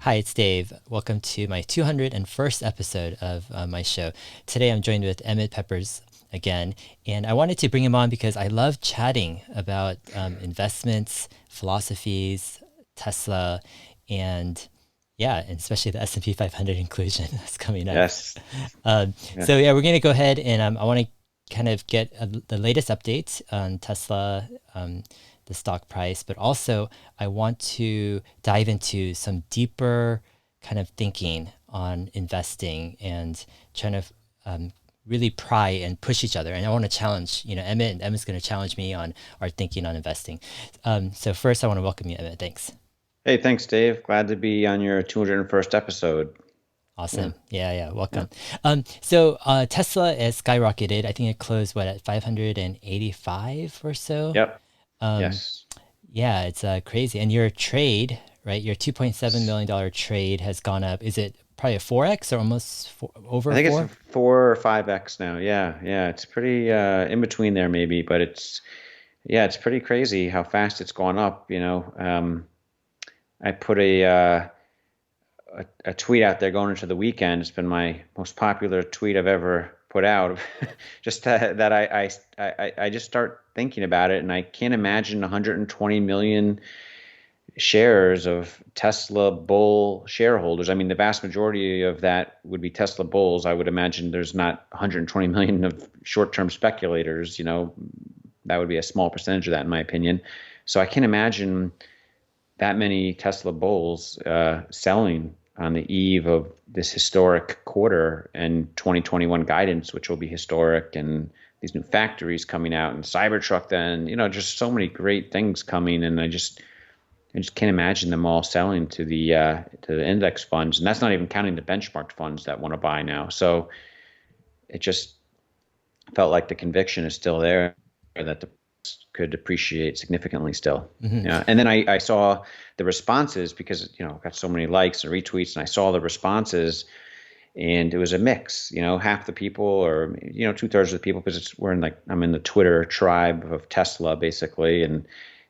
Hi, it's Dave. Welcome to my 201st episode of my show. Today I'm joined with Emmet Peppers again, and I wanted to bring him on because I love chatting about investments, philosophies, Tesla, and yeah, and especially the S&P 500 inclusion that's coming up. Yes. Yeah. So yeah, we're going to go ahead and I want to kind of get the latest updates on Tesla, the stock price, but also I want to dive into some deeper kind of thinking on investing and trying to um, really pry and push each other. And I want to challenge, Emmett, and Emmett's going to challenge me on our thinking on investing. So first, I want to welcome you, Emmett. Thanks. Hey, thanks, Dave. Glad to be on your 201st episode. Yeah. Awesome. Yeah, yeah. Yeah. Welcome. Tesla has skyrocketed. I think it closed what at 585 or so. Yep. Um, Yes. yeah, it's crazy. And your trade, right? Your $2.7 million trade has gone up. Is it probably a 4x or almost I over think it's a four? 4 or 5x now. Yeah. Yeah. It's pretty in between there maybe, but it's pretty crazy how fast it's gone up, I put a tweet out there going into the weekend. It's been my most popular tweet I've ever put out. Just that I just start thinking about it, and I can't imagine 120 million shares of Tesla bull shareholders. I mean, the vast majority of that would be Tesla bulls. I would imagine there's not 120 million of short-term speculators. That would be a small percentage of that, in my opinion. So I can't imagine that many Tesla bulls selling on the eve of this historic quarter and 2021 guidance, which will be historic, and these new factories coming out and Cybertruck. Then just so many great things coming, and I just can't imagine them all selling to the index funds, and that's not even counting the benchmark funds that want to buy now. So it just felt like the conviction is still there that the could appreciate significantly still. Hmm. Yeah. And then I saw the responses because, got so many likes and retweets, and I saw the responses, and it was a mix, half the people, or, two-thirds of the people, because I'm in the Twitter tribe of Tesla basically.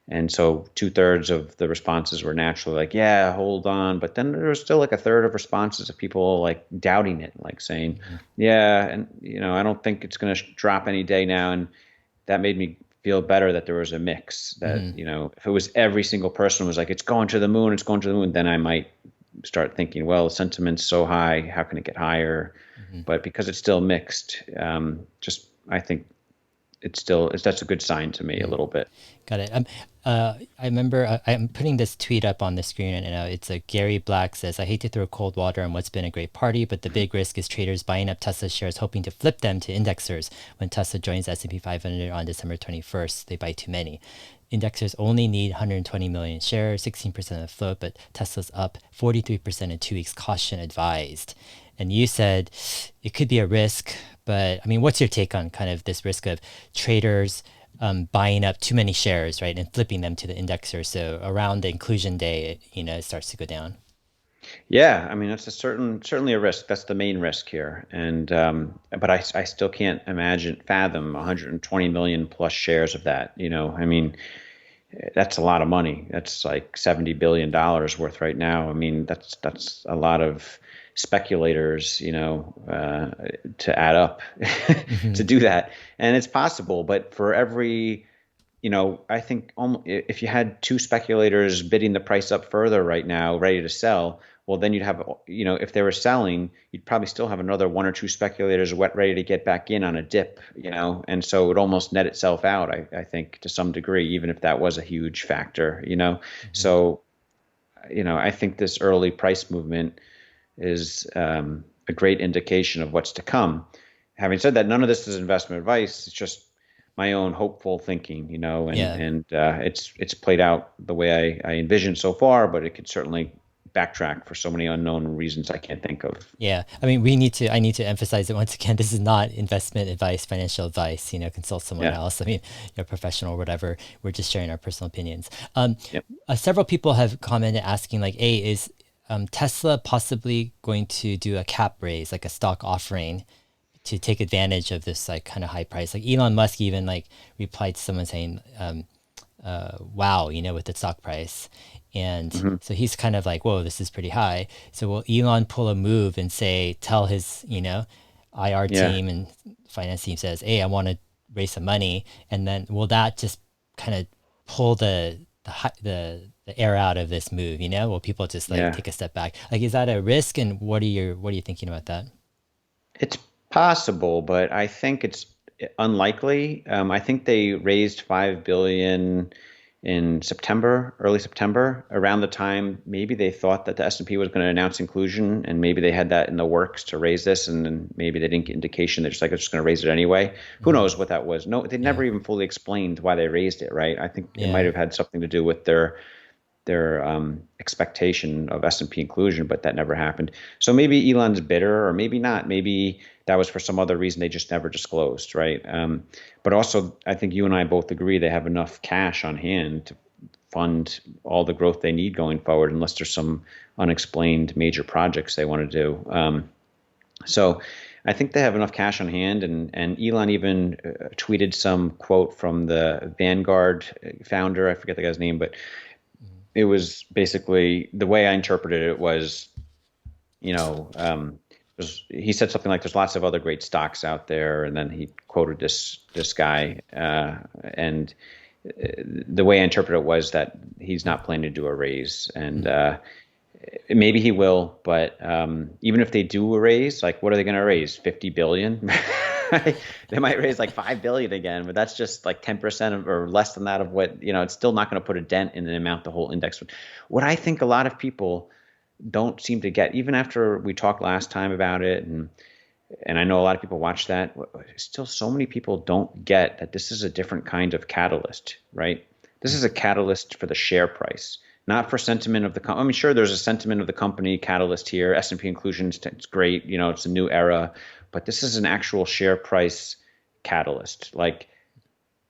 And so two-thirds of the responses were naturally like, yeah, hold on. But then there was still like a third of responses of people like doubting it, like saying, Hmm. yeah, and I don't think it's going to drop any day now. And that made me feel better that there was a mix, that Hmm. if it was every single person was like, it's going to the moon, it's going to the moon, then I might start thinking, well, the sentiment's so high, how can it get higher? Hmm. But because it's still mixed, just I think that's a good sign to me a little bit. Got it. I remember I'm putting this tweet up on the screen right now. It's a Gary Black says, "I hate to throw cold water on what's been a great party, but the big risk is traders buying up Tesla shares, hoping to flip them to indexers. When Tesla joins S&P 500 on December 21st, they buy too many. Indexers only need 120 million shares, 16% of the float, but Tesla's up 43% in 2 weeks. Caution advised." And you said it could be a risk, but I mean, what's your take on kind of this risk of traders buying up too many shares, right, and flipping them to the indexer? So around the inclusion day, it starts to go down. Yeah, I mean that's certainly a risk. That's the main risk here, and but I still can't fathom 120 million plus shares of that. I mean, that's a lot of money. That's like $70 billion worth right now. I mean, that's a lot of speculators, to add up Hmm. to do that. And it's possible, but for every, I think if you had two speculators bidding the price up further right now, ready to sell, well, then you'd have, if they were selling, you'd probably still have another one or two speculators ready to get back in on a dip, and so it would almost net itself out, I think, to some degree, even if that was a huge factor. Hmm. So, I think this early price movement is a great indication of what's to come. Having said that, none of this is investment advice. It's just my own hopeful thinking, and Yeah. it's played out the way I envisioned so far, but it could certainly backtrack for so many unknown reasons I can't think of. Yeah. I mean, I need to emphasize it once again. This is not investment advice, financial advice, consult someone Yeah. else. I mean, you're a professional or whatever. We're just sharing our personal opinions. Yep. Several people have commented asking, like, hey, is Tesla possibly going to do a cap raise, like a stock offering to take advantage of this like kind of high price? Like Elon Musk even like replied to someone saying, wow, with the stock price. And Hmm. so he's kind of like, whoa, this is pretty high. So will Elon pull a move and say, tell his, IR Yeah. team and finance team says, hey, I want to raise some money. And then will that just kind of pull the air out of this move, Will people just like Yeah. take a step back? Like, is that a risk? And what are you thinking about that? It's possible, but I think it's unlikely. I think they raised 5 billion in September, early September, around the time maybe they thought that the S&P was going to announce inclusion, and maybe they had that in the works to raise this, and then maybe they didn't get indication. They're just like, "I'm just going to raise it anyway." Who Hmm. knows what that was? No, they Yeah. never even fully explained why they raised it, right? I think it might Yeah. have had something to do with their expectation of S&P inclusion, but that never happened. So maybe Elon's bitter, or maybe not. Maybe that was for some other reason they just never disclosed, right? But also, I think you and I both agree they have enough cash on hand to fund all the growth they need going forward, unless there's some unexplained major projects they want to do. So I think they have enough cash on hand, and Elon even tweeted some quote from the Vanguard founder. I forget the guy's name, but it was basically the way I interpreted it was, you know, he said something like, "There's lots of other great stocks out there," and then he quoted this guy, and the way I interpreted it was that he's not planning to do a raise, and Mm. maybe he will, but even if they do a raise, like what are they going to raise? 50 billion? They might raise like 5 billion again, but that's just like 10% or less than that of what, it's still not going to put a dent in the amount the whole index would. What I think a lot of people don't seem to get, even after we talked last time about it, and I know a lot of people watch that, still so many people don't get that this is a different kind of catalyst, right? This is a catalyst for the share price, not for sentiment of the company. I mean, sure, there's a sentiment of the company catalyst here. S&P inclusion, it's great. It's a new era, but this is an actual share price catalyst. Like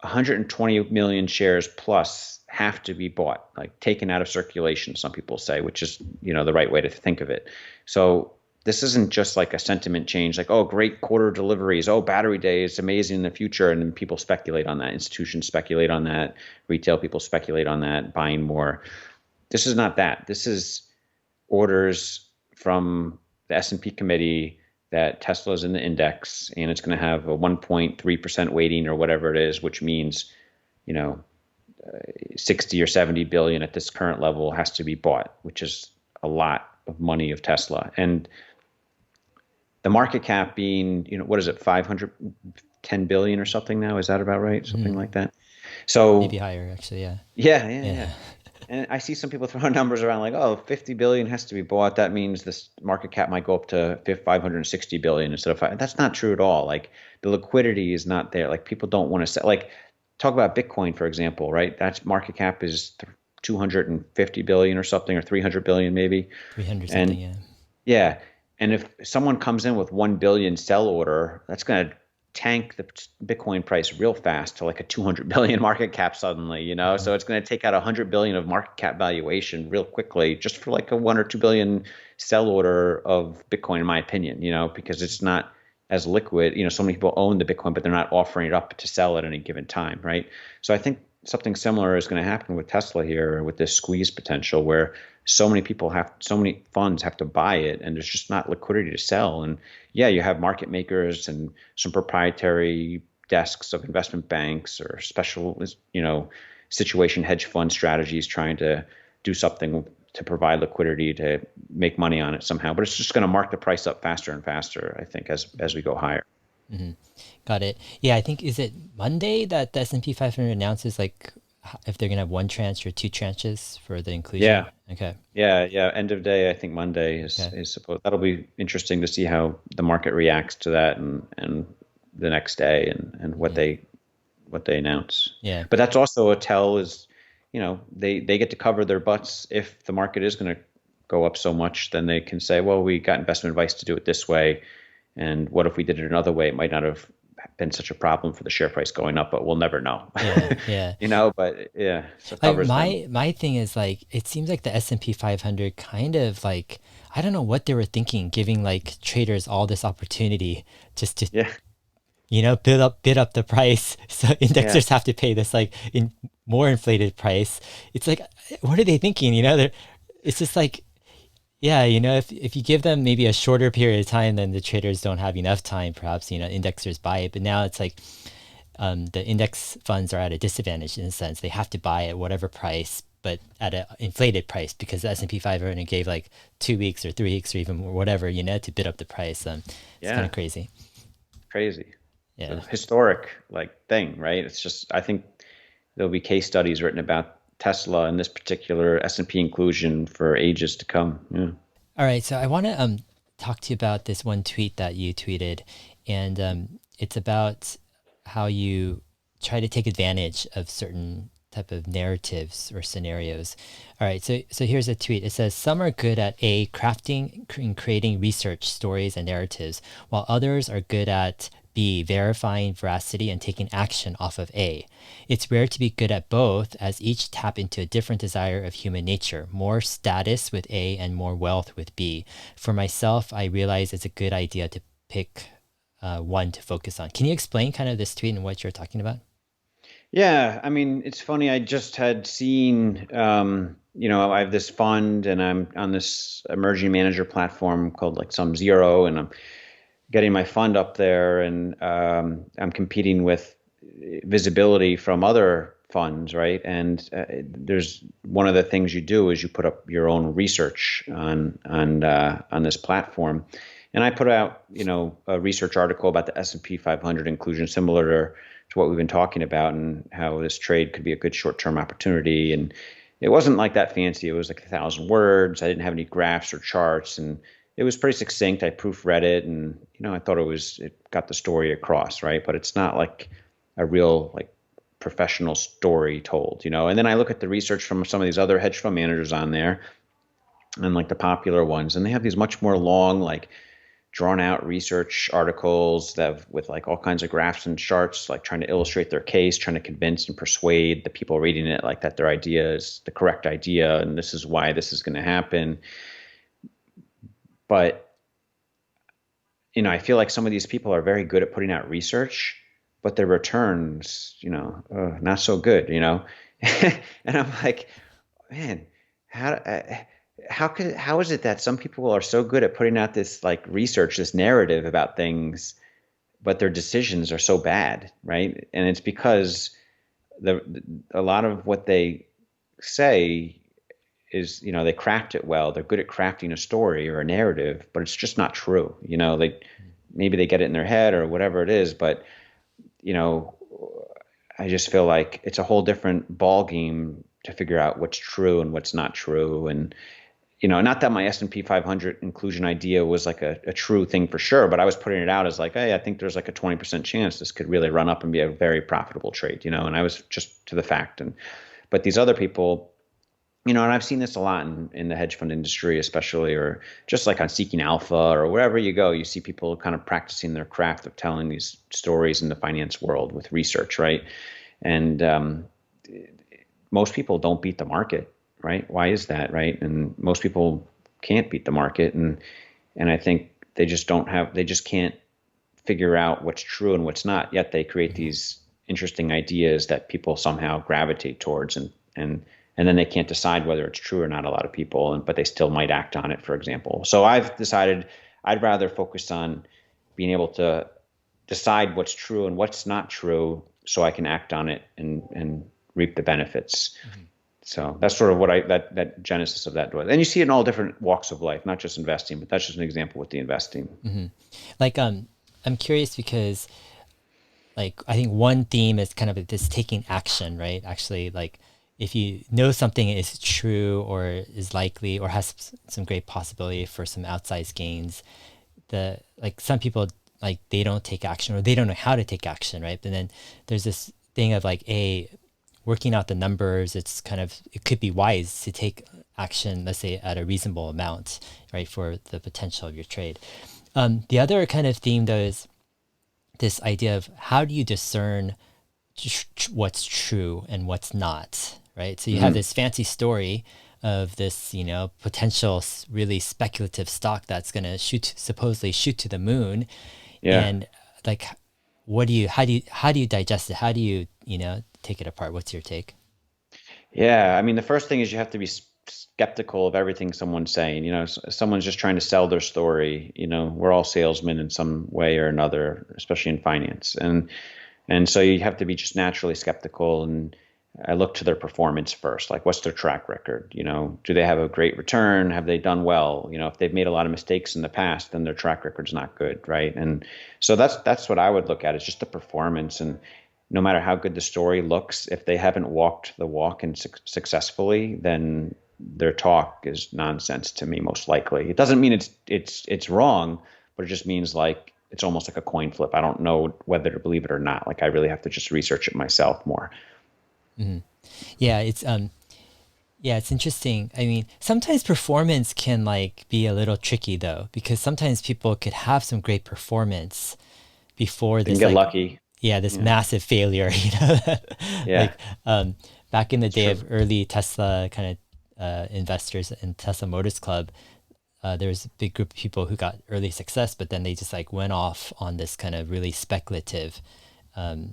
120 million shares plus have to be bought, like taken out of circulation, some people say, which is, the right way to think of it. So this isn't just like a sentiment change, like, oh, great quarter deliveries, oh, battery day is amazing in the future. And then people speculate on that. Institutions speculate on that. Retail people speculate on that, buying more. This is not that. This is orders from the S&P committee that Tesla's in the index, and it's going to have a 1.3% weighting or whatever it is, which means, you know, 60 or 70 billion at this current level has to be bought, which is a lot of money of Tesla. And the market cap being, what is it, 510 billion or something now? Is that about right? Something Mm. like that. Maybe So higher, actually. Yeah. yeah, yeah, yeah. Yeah. And I see some people throwing numbers around like, oh, 50 billion has to be bought. That means this market cap might go up to 560 billion instead of five. That's not true at all. Like the liquidity is not there. Like people don't want to sell. Like talk about Bitcoin, for example, right? That's market cap is 250 billion or something, or 300 billion maybe. 300 something. And Yeah. yeah. And if someone comes in with 1 billion sell order, that's going to tank the Bitcoin price real fast to like a 200 billion market cap suddenly, Hmm. So it's going to take out 100 billion of market cap valuation real quickly just for like a 1 or 2 billion sell order of Bitcoin, in my opinion, because it's not as liquid. So many people own the Bitcoin, but they're not offering it up to sell at any given time, right? So I think something similar is going to happen with Tesla here with this squeeze potential where so many funds have to buy it, and there's just not liquidity to sell. And yeah, you have market makers and some proprietary desks of investment banks or special, situation hedge fund strategies trying to do something to provide liquidity to make money on it somehow. But it's just going to mark the price up faster and faster, I think, as we go higher. Hmm. Got it. Yeah, I think is it Monday that the S&P 500 announces like if they're gonna have one tranche or two tranches for the inclusion. Yeah. Okay. Yeah, yeah. End of day, I think Monday is Okay. is supposed. That'll be interesting to see how the market reacts to that, and the next day, and what Hmm. they announce. Yeah. But that's also a tell is, they get to cover their butts if the market is going to go up so much, then they can say, well, we got investment advice to do it this way, and what if we did it another way? It might not have been such a problem for the share price going up, but we'll never know. Yeah. Yeah. But yeah, so it Like covers them. my thing is like it seems like the S&P 500 kind of like I don't know what they were thinking giving like traders all this opportunity just to Yeah. bid up the price. So Yeah. indexers have to pay this like more inflated price. It's like, what are they thinking? It's just like, yeah, if you give them maybe a shorter period of time, then the traders don't have enough time, perhaps, indexers buy it. But now it's like the index funds are at a disadvantage in a sense. They have to buy at whatever price, but at an inflated price because the S&P 500 gave like 2 weeks or 3 weeks or even whatever, to bid up the price. It's kind Yeah. of crazy. Crazy. It's Yeah. a historic like thing, right? It's just I think there'll be case studies written about Tesla and this particular S&P inclusion for ages to come. Yeah. All right. So I want to talk to you about this one tweet that you tweeted, and it's about how you try to take advantage of certain type of narratives or scenarios. All right. So here's a tweet. It says some are good at crafting and creating research stories and narratives, while others are good at B, verifying veracity and taking action off of A. It's rare to be good at both, as each tap into a different desire of human nature, more status with A and more wealth with B. For myself, I realize it's a good idea to pick one to focus on. Can you explain kind of this tweet and what you're talking about? Yeah, I mean, it's funny. I just had seen, I have this fund and I'm on this emerging manager platform called like Some Zero, and I'm getting my fund up there, and I'm competing with visibility from other funds, right? And there's one of the things you do is you put up your own research on this platform, and I put out a research article about the S&P 500 inclusion, similar to what we've been talking about, and how this trade could be a good short-term opportunity. And it wasn't like that fancy. It was like 1,000 words. I didn't have any graphs or charts, and it was pretty succinct. I proofread it, and I thought it got the story across, right? But it's not like a real like professional story told. And then I look at the research from some of these other hedge fund managers on there, and like the popular ones, and they have these much more long, like drawn out research articles that have, with like all kinds of graphs and charts, like trying to illustrate their case, trying to convince and persuade the people reading it like that their idea is the correct idea and this is why this is going to happen. But I feel like some of these people are very good at putting out research, but their returns, not so good, And I'm like, man, how how is it that some people are so good at putting out this like research, this narrative about things, but their decisions are so bad, right? And it's because a lot of what they say is they craft it well. They're good at crafting a story or a narrative, but it's just not true. Maybe they get it in their head or whatever it is, but you know I just feel like it's a whole different ball game to figure out what's true and what's not true. And not that my S&P 500 inclusion idea was like a true thing for sure, but I was putting it out as like, hey, I think there's like a 20% chance this could really run up and be a very profitable trade, and I was just to the fact. But these other people, and I've seen this a lot in the hedge fund industry, especially, or just like on Seeking Alpha or wherever you go, you see people kind of practicing their craft of telling these stories in the finance world with research, right? And most people don't beat the market, right? Why is that, right? And most people can't beat the market, and I think they just can't figure out what's true and what's not. Yet they create these interesting ideas that people somehow gravitate towards, and then they can't decide whether it's true or not. A lot of people, but they still might act on it, for example. So I've decided I'd rather focus on being able to decide what's true and what's not true, so I can act on it and reap the benefits. Mm-hmm. So that's sort of what that genesis of that was. And you see it in all different walks of life, not just investing, but that's just an example with the investing. Mm-hmm. Like, I'm curious because, like, I think one theme is kind of this taking action, right? Actually, like, if you know something is true or is likely or has some great possibility for some outsized gains, like some people, like, they don't take action or they don't know how to take action, right? And then there's this thing of like working out the numbers. It could be wise to take action, let's say at a reasonable amount, right, for the potential of your trade. The other kind of theme though is this idea of how do you discern what's true and what's not, right? So you have Mm-hmm. this fancy story of this, potential really speculative stock that's going to supposedly shoot to the moon. Yeah. And like, how do you digest it? How do you, take it apart? What's your take? Yeah, I mean, the first thing is you have to be skeptical of everything someone's saying. Someone's just trying to sell their story. We're all salesmen in some way or another, especially in finance, and so you have to be just naturally skeptical. And I look to their performance first, like what's their track record? Do they have a great return? Have they done well? If they've made a lot of mistakes in the past, then their track record's not good, right? And so that's what I would look at. It's just the performance. And no matter how good the story looks, if they haven't walked the walk and successfully, then their talk is nonsense to me, most likely. It doesn't mean it's wrong, but it just means like it's almost like a coin flip. I don't know whether to believe it or not. Like I really have to just research it myself more. Hmm. Yeah, it's interesting. I mean, sometimes performance can like be a little tricky though, because sometimes people could have some great performance before They can this get like, lucky. yeah, this Yeah, massive failure, yeah, like back in the it's day of true. early Tesla kind of investors in Tesla Motors Club, there was a big group of people who got early success, but then they just like went off on this kind of really speculative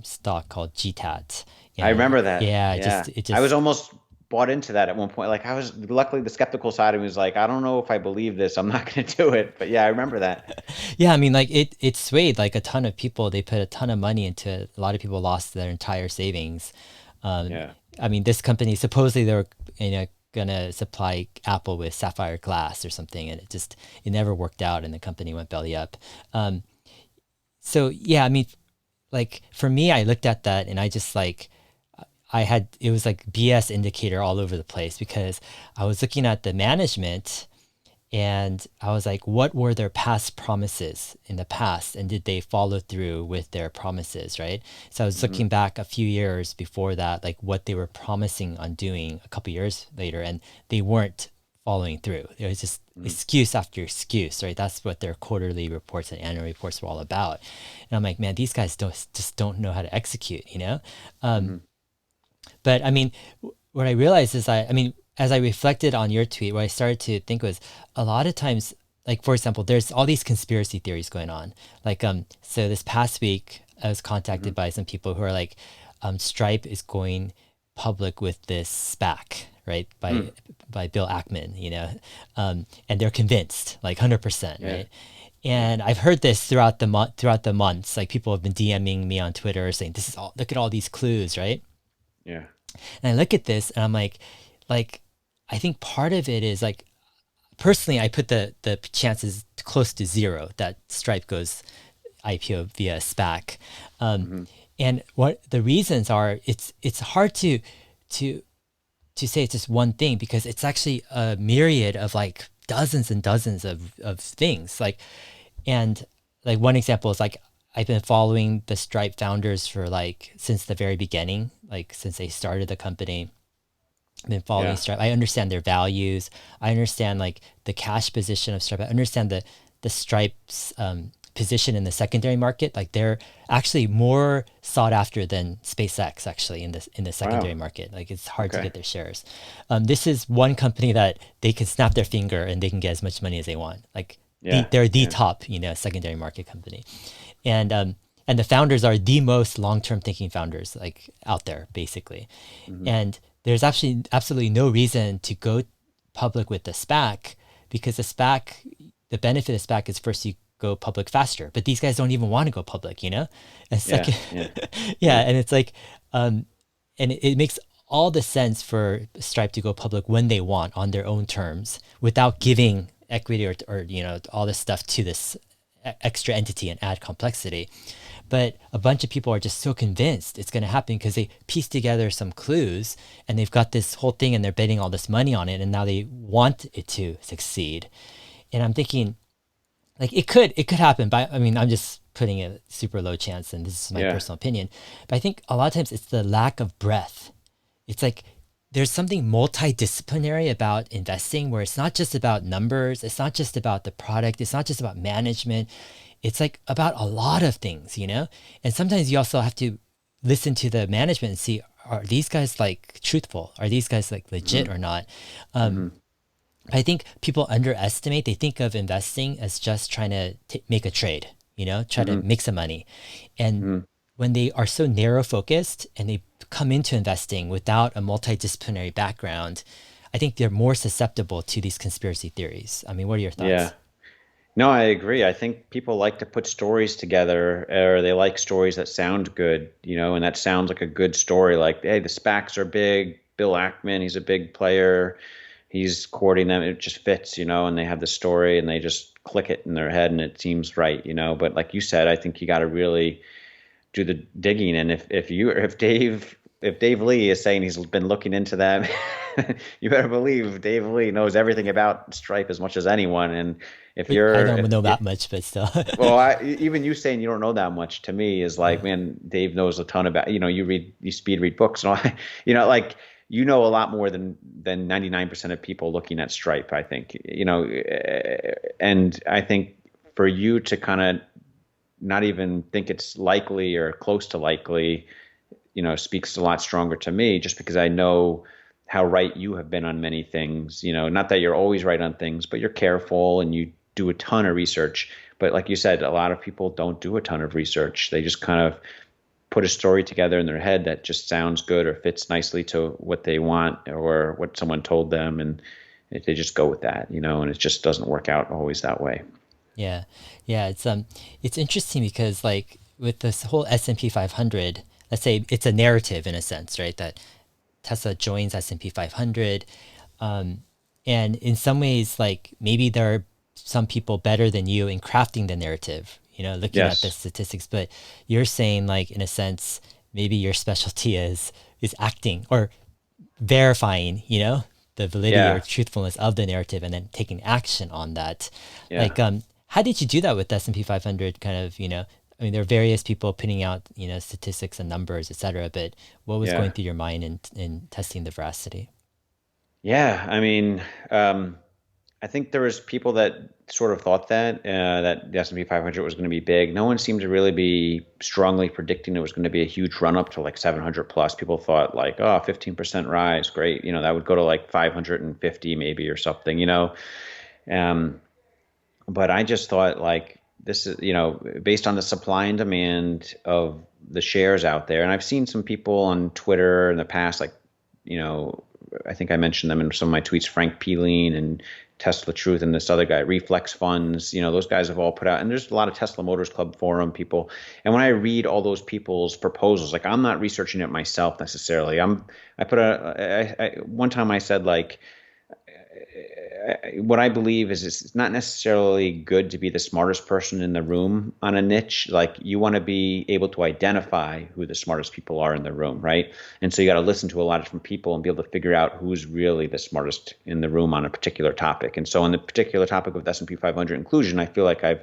stock called GTAT. I And remember that. yeah, Yeah, it I was just almost bought into that at one point. Like I was, luckily the skeptical side of me was like, I don't know if I believe this. I'm not going to do it. But yeah, I remember that. yeah, I mean, like it swayed like a ton of people. They put a ton of money into it. A lot of people lost their entire savings. Um, Yeah. I mean, this company supposedly they were gonna supply Apple with sapphire glass or something, and it never worked out, and the company went belly up. Um, so yeah, I mean, like for me, I looked at that and I just like it was like BS indicator all over the place because I was looking at the management and I was like, what were their past promises in the past? And did they follow through with their promises, right? So I was Hmm. looking back a few years before that, like what they were promising on doing a couple years later, and they weren't following through. It was just Hmm. excuse after excuse, right? That's what their quarterly reports and annual reports were all about. And I'm like, man, these guys don't know how to execute, you know? Um, Hmm. but I mean, what I realized is I mean, as I reflected on your tweet, what I started to think was a lot of times, like for example, there's all these conspiracy theories going on. Like, so this past week, I was Hmm. contacted by some people who are like, Stripe is going public with this SPAC, right? Hmm. By Bill Ackman, and they're convinced, like 100%, Yeah. right? Yeah. And I've heard this throughout the months. Like people have been DMing me on Twitter saying, "This is all. Look at all these clues, right?" Yeah. And I look at this and I'm like, I think part of it is like, personally, I put the chances close to zero that Stripe goes IPO via SPAC. Um, Hmm. and what the reasons are, it's hard to say it's just one thing because it's actually a myriad of like dozens and dozens of things. And like one example is like I've been following the Stripe founders for like since the very beginning, like since they started the company. I've been following Yeah. Stripe. I understand their values. I understand like the cash position of Stripe. I understand the Stripe's position in the secondary market. Like they're actually more sought after than SpaceX actually in the secondary Wow. market. Like it's hard to Okay. get their shares. This is one company that they can snap their finger and they can get as much money as they want. Like Yeah. they're the Yeah. top secondary market company, and the founders are the most long term thinking founders like out there basically. Hmm. And there's actually absolutely no reason to go public with the SPAC because the benefit of SPAC is first you go public faster, but these guys don't even want to go public, you know? And Yeah. second, Yeah. yeah, Yeah. and it's like, and it makes all the sense for Stripe to go public when they want on their own terms without Hmm. giving equity or all this stuff to this extra entity and add complexity. But a bunch of people are just so convinced it's going to happen because they piece together some clues and they've got this whole thing and they're betting all this money on it and now they want it to succeed. And I'm thinking like it could happen, but I mean I'm just putting a super low chance and this is my Yeah. personal opinion. But I think a lot of times it's the lack of breadth. It's like there's something multidisciplinary about investing where it's not just about numbers, it's not just about the product, it's not just about management. It's like about a lot of things. And sometimes you also have to listen to the management and see are these guys like truthful? Are these guys like legit Hmm. or not? Um, Hmm. I think people underestimate, they think of investing as just trying to make a trade. try to Hmm. make some money. And Hmm. when they are so narrow focused and they come into investing without a multidisciplinary background, I think they're more susceptible to these conspiracy theories. I mean, what are your Yeah. thoughts? No, I agree. I think people like to put stories together, or they like stories that sound good, and that sounds like a good story. Like, hey, the SPACs are big. Bill Ackman, he's a big player. He's courting them. It just fits, and they have the story and they just click it in their head and it seems right. But like you said, I think you got to really do the digging. And if Dave Lee is saying he's been looking into that, you better believe Dave Lee knows everything about Stripe as much as anyone. And if But I you're don't know if that much, but still. well, even you saying you don't know that much to me is like, man, Dave knows a ton about, you speed read books and all, like you know a lot more than 99% of people looking at Stripe, I think, and I think for you to kind of not even think it's likely or close to likely, speaks a lot stronger to me just because I know how right you have been on many things. Not that you're always right on things, but you're careful and you do a ton of research. But like you said, a lot of people don't do a ton of research. They just kind of put a story together in their head that just sounds good or fits nicely to what they want or what someone told them. And they just go with that, and it just doesn't work out always that way. Yeah. Yeah, it's interesting because like with this whole S&P 500, let's say it's a narrative in a sense, right? That Tesla joins S&P 500. And in some ways, like maybe there are some people better than you in crafting the narrative, looking at the Yes. statistics, but you're saying like in a sense, maybe your specialty is acting or verifying, the validity or Yeah. truthfulness of the narrative and then taking action on that. Yeah. Like, how did you do that with S&P 500 kind of, I mean, there are various people putting out, statistics and numbers, et cetera, but what was going Yeah. through your mind in testing the veracity? Yeah. I mean, I think there was people that sort of thought that the S&P 500 was going to be big. No one seemed to really be strongly predicting it was going to be a huge run up to like 700 plus. People thought like, oh, 15% rise, great. That would go to like 550 maybe or something. Um, but I just thought like this is, based on the supply and demand of the shares out there. And I've seen some people on Twitter in the past, like, you know, I think I mentioned them in some of my tweets, Frank Peeling and Tesla Truth and this other guy, Reflex Funds, those guys have all put out, and there's a lot of Tesla Motors Club forum people. And when I read all those people's proposals, like I'm not researching it myself necessarily. One time I said like, what I believe is it's not necessarily good to be the smartest person in the room on a niche. Like you want to be able to identify who the smartest people are in the room, right? And so you got to listen to a lot of different people and be able to figure out who's really the smartest in the room on a particular topic. And so on the particular topic of S&P 500 inclusion, I feel like I've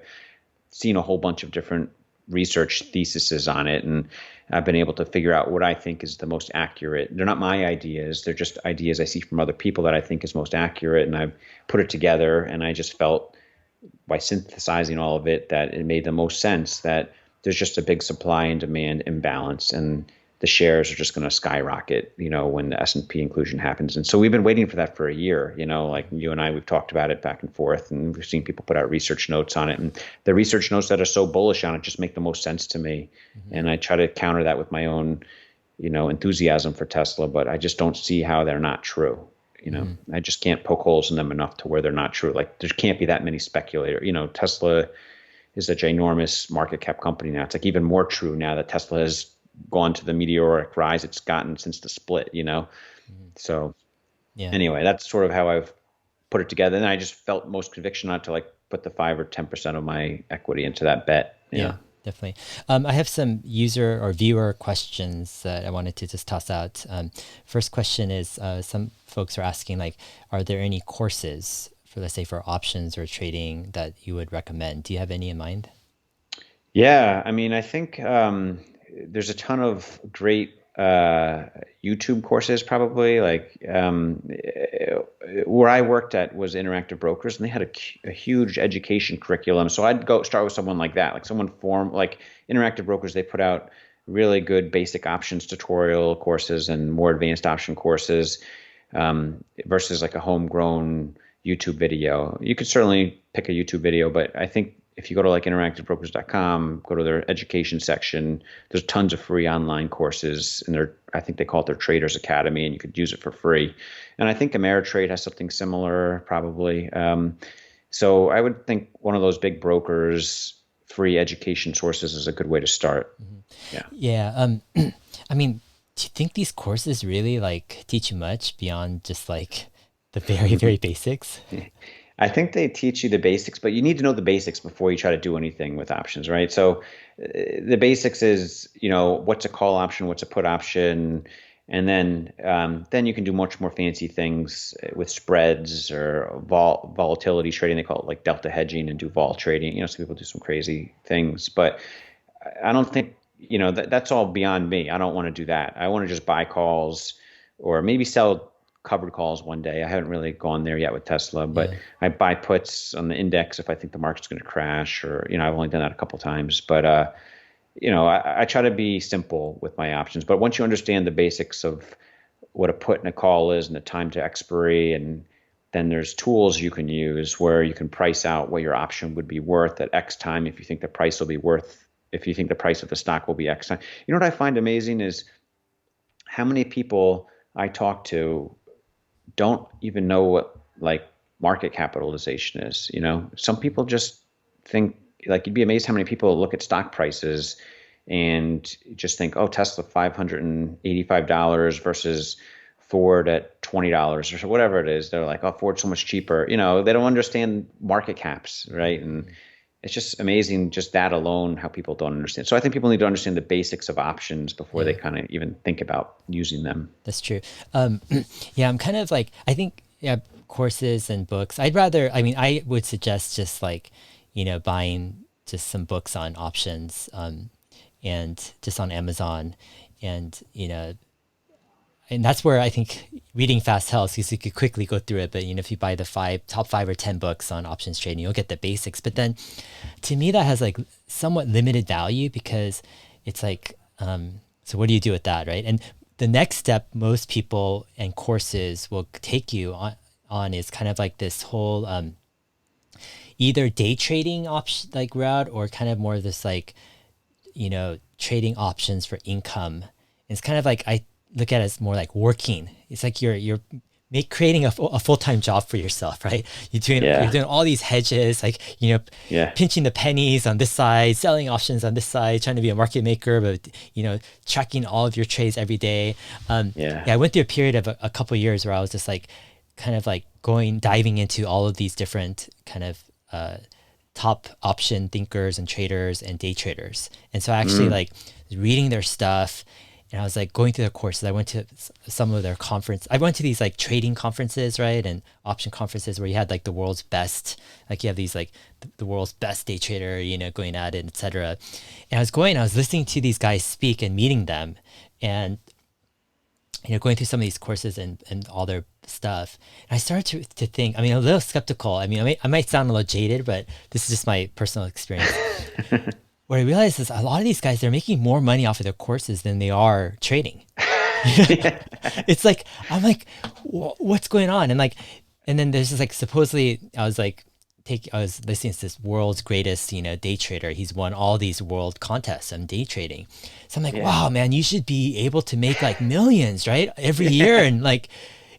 seen a whole bunch of different research theses on it, and I've been able to figure out what I think is the most accurate. They're not my ideas, they're just ideas I see from other people that I think is most accurate, and I've put it together, and I just felt by synthesizing all of it that it made the most sense that there's just a big supply and demand imbalance, and the shares are just going to skyrocket, when the S&P inclusion happens. And so we've been waiting for that for a year, like you and I, we've talked about it back and forth, and we've seen people put out research notes on it. And the research notes that are so bullish on it just make the most sense to me. Mm-hmm. And I try to counter that with my own, enthusiasm for Tesla, but I just don't see how they're not true. Mm-hmm. I just can't poke holes in them enough to where they're not true. Like there can't be that many speculators. Tesla is a ginormous market cap company now. It's like even more true now that Tesla has gone to the meteoric rise it's gotten since the split. Mm-hmm. So Yeah. anyway, that's sort of how I've put it together. And I just felt most conviction not to like put the 5 or 10% of my equity into that bet. Yeah, definitely. I have some user or viewer questions that I wanted to just toss out. First question is some folks are asking, like, are there any courses for, let's say, for options or trading that you would recommend? Do you have any in mind? Yeah, I mean, I think there's a ton of great YouTube courses, probably. Like where I worked at was Interactive Brokers, and they had a huge education curriculum. So I'd go start with someone like that, like someone like Interactive Brokers. They put out really good basic options tutorial courses and more advanced option courses versus like a homegrown YouTube video. You could certainly pick a YouTube video, but I think if you go to like interactivebrokers.com, go to their education section, there's tons of free online courses, and I think they call it their Traders Academy, and you could use it for free. And I think Ameritrade has something similar, probably. So I would think one of those big brokers, free education sources is a good way to start. Yeah. Yeah. I mean, do you think these courses really like teach you much beyond just like the very, very basics? I think they teach you the basics, but you need to know the basics before you try to do anything with options, right? So the basics is, what's a call option, what's a put option, and then you can do much more fancy things with spreads or volatility trading. They call it like delta hedging and do vol trading. Some people do some crazy things, but I don't think, that's all beyond me. I don't want to do that. I want to just buy calls or maybe sell covered calls one day. I haven't really gone there yet with Tesla, but Yeah. I buy puts on the index if I think the market's going to crash, or, I've only done that a couple times, but, I try to be simple with my options, but once you understand the basics of what a put and a call is and the time to expiry, and then there's tools you can use where you can price out what your option would be worth at X time if you think the price will be worth, if you think the price of the stock will be X time. What I find amazing is how many people I talk to don't even know what like market capitalization is. Some people just think, like, you'd be amazed how many people look at stock prices and just think, oh, Tesla $585 versus Ford at $20 or whatever it is. They're like, oh, Ford's so much cheaper. They don't understand market caps, right? And it's just amazing, just that alone, how people don't understand. So I think people need to understand the basics of options before they Yeah, kind of even think about using them. that's true. Um, yeah, I'm kind of like, I think, yeah, courses and books. I mean, I would suggest just like, buying just some books on options, and just on Amazon, and, and that's where I think reading fast helps because you could quickly go through it. But if you buy the top 5 or 10 books on options trading, you'll get the basics. But then, to me, that has like somewhat limited value because it's like, so what do you do with that, right? And the next step most people and courses will take you on is kind of like this whole either day trading option like route or kind of more of this like trading options for income. It's kind of like I look at it as more like working. It's like you're creating a full-time job for yourself, right? You're Yeah. doing all these hedges, like Yeah. pinching the pennies on this side, selling options on this side, trying to be a market maker, but tracking all of your trades every day. Yeah. Yeah, I went through a period of a couple of years where I was just like kind of like diving into all of these different kind of top option thinkers and traders and day traders. And so I actually Mm. like was reading their stuff, and I was like going through their courses. I went to some of their conference. I went to these like trading conferences, right? And option conferences where you had like the world's best, like you have these like the world's best day trader, going at it, etc. And I was listening to these guys speak and meeting them, and going through some of these courses and all their stuff. And I started to think, I mean, a little skeptical. I mean, I might sound a little jaded, but this is just my personal experience. What I realized is a lot of these guys, they're making more money off of their courses than they are trading. Yeah. It's like, I'm like, what's going on? And like, and then there's just like, supposedly I was listening to this world's greatest, day trader. He's won all these world contests on day trading. So I'm like, Yeah. wow, man, you should be able to make like millions, right? Every year Yeah. and like,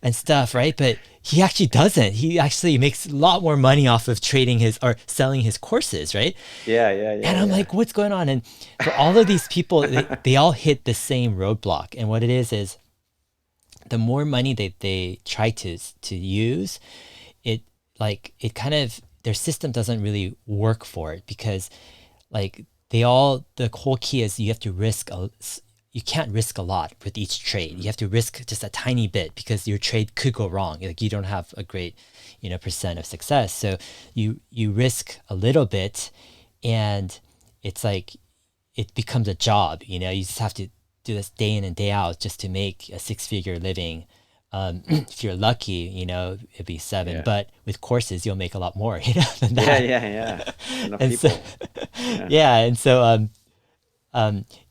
and stuff, right? But he actually doesn't. He actually makes a lot more money off of trading his or selling his courses, right? Yeah. Yeah. Yeah. And I'm Yeah. like, what's going on? And for all of these people, they all hit the same roadblock. And what it is the more money they try to use, it it kind of their system doesn't really work for it because like the whole key is you can't risk a lot with each trade. You have to risk just a tiny bit because your trade could go wrong. Like you don't have a great, percent of success. So you risk a little bit, and it's like it becomes a job. You just have to do this day in and day out just to make a 6-figure living. If you're lucky, it'd be seven. Yeah. But with courses, you'll make a lot more, than Yeah. that. Yeah. Yeah. Enough And so, people. Yeah. yeah, and so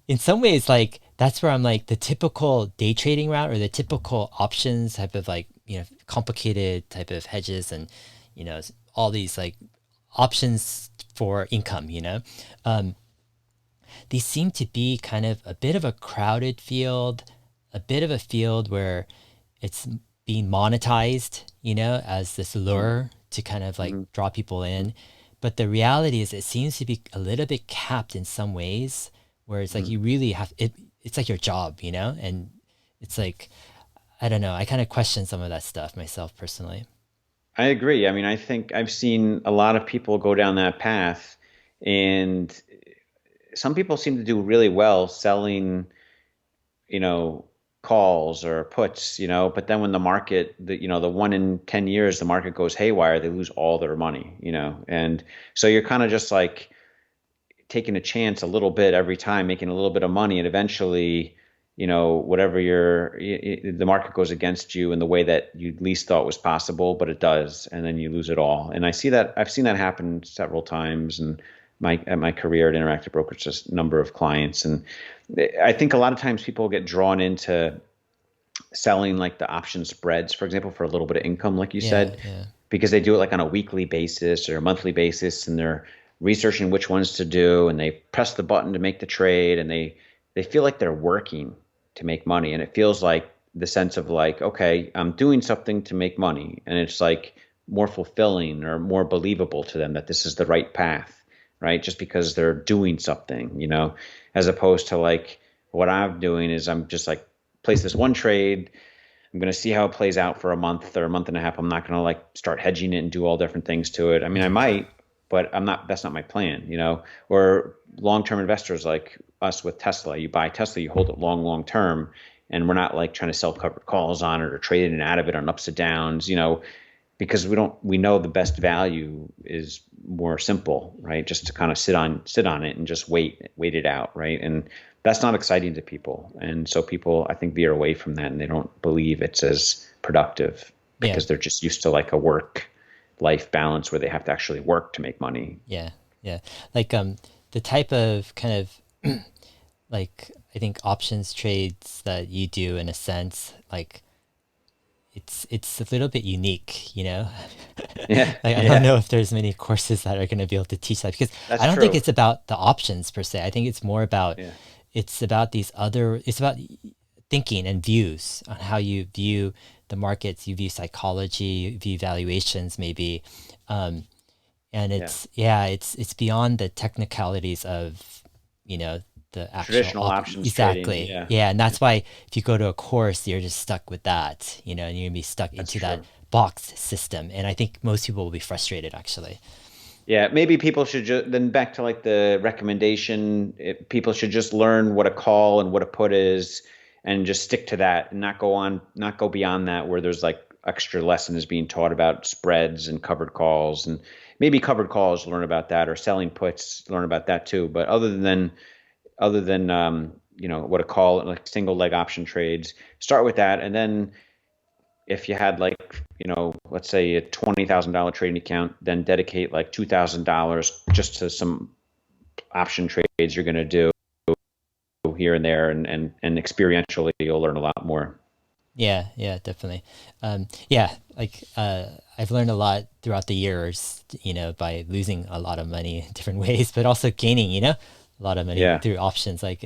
in some ways, like that's where I'm like the typical day trading route or the typical options type of like complicated type of hedges and all these like options for income, they seem to be kind of a bit of a crowded field, a bit of a field where it's being monetized, as this lure to kind of like Mm-hmm. draw people in. But the reality is it seems to be a little bit capped in some ways where it's like Mm-hmm. you really have it's like your job, and it's like, I don't know, I kind of question some of that stuff myself personally. I agree. I mean, I think I've seen a lot of people go down that path, and some people seem to do really well selling, you know, calls or puts, but then when the market, the 1 in 10 years, the market goes haywire, they lose all their money, and so you're kind of just like taking a chance a little bit every time, making a little bit of money, and eventually, whatever the market goes against you in the way that you least thought was possible, but it does, and then you lose it all. And I've seen that happen several times, and my career at Interactive Brokers, just a number of clients, and I think a lot of times people get drawn into selling like the option spreads, for example, for a little bit of income, like you Yeah, said, yeah. because they do it like on a weekly basis or a monthly basis, and they're researching which ones to do, and they press the button to make the trade, and they feel like they're working to make money, and it feels like the sense of like, okay, I'm doing something to make money, and it's like more fulfilling or more believable to them that this is the right path, right? Just because they're doing something, as opposed to like what I'm doing is I'm just like place this one trade. I'm going to see how it plays out for a month or a month and a half. I'm not going to like start hedging it and do all different things to it. I mean, I Hmm. might, but I'm not, that's not my plan, or long-term investors like us with Tesla. You buy Tesla, you hold it long term. And we're not like trying to sell covered calls on it or trade in and out of it on ups and downs, because we know the best value is more simple, right? Just to kind of sit on it and just wait it out, right? And that's not exciting to people. And so people, I think, veer away from that, and they don't believe it's as productive Yeah, because they're just used to like a work life balance where they have to actually work to make money. yeah, yeah. Like the type of kind of like I think options trades that you do in a sense, like it's a little bit unique, Yeah, Like I don't yeah, know if there's many courses that are going to be able to teach that because that's I don't think true. it's about the options per se. I think it's more about Yeah, it's about thinking and views on how you view the markets, you view psychology, you view valuations maybe. Um, and yeah. it's beyond the technicalities of you know the actual Traditional options trading. exactly, Yeah, yeah, and that's why if you go to a course you're just stuck with that, and you're gonna be stuck that's into that true. boxed system, and I think most people will be frustrated actually. Yeah, maybe people should just then back to like the recommendation. People should just learn what a call and what a put is, and just stick to that, and not go beyond that, where there's like extra lessons being taught about spreads and covered calls, and maybe covered calls learn about that, or selling puts learn about that too. But other than what a call like single leg option trades, start with that, and then if you had like, let's say a $20,000 trading account, then dedicate like $2,000 just to some option trades you're going to do here and there, and experientially you'll learn a lot more. Yeah, yeah, definitely. Yeah, like I've learned a lot throughout the years, by losing a lot of money in different ways, but also gaining, a lot of money Yeah, through options. Like,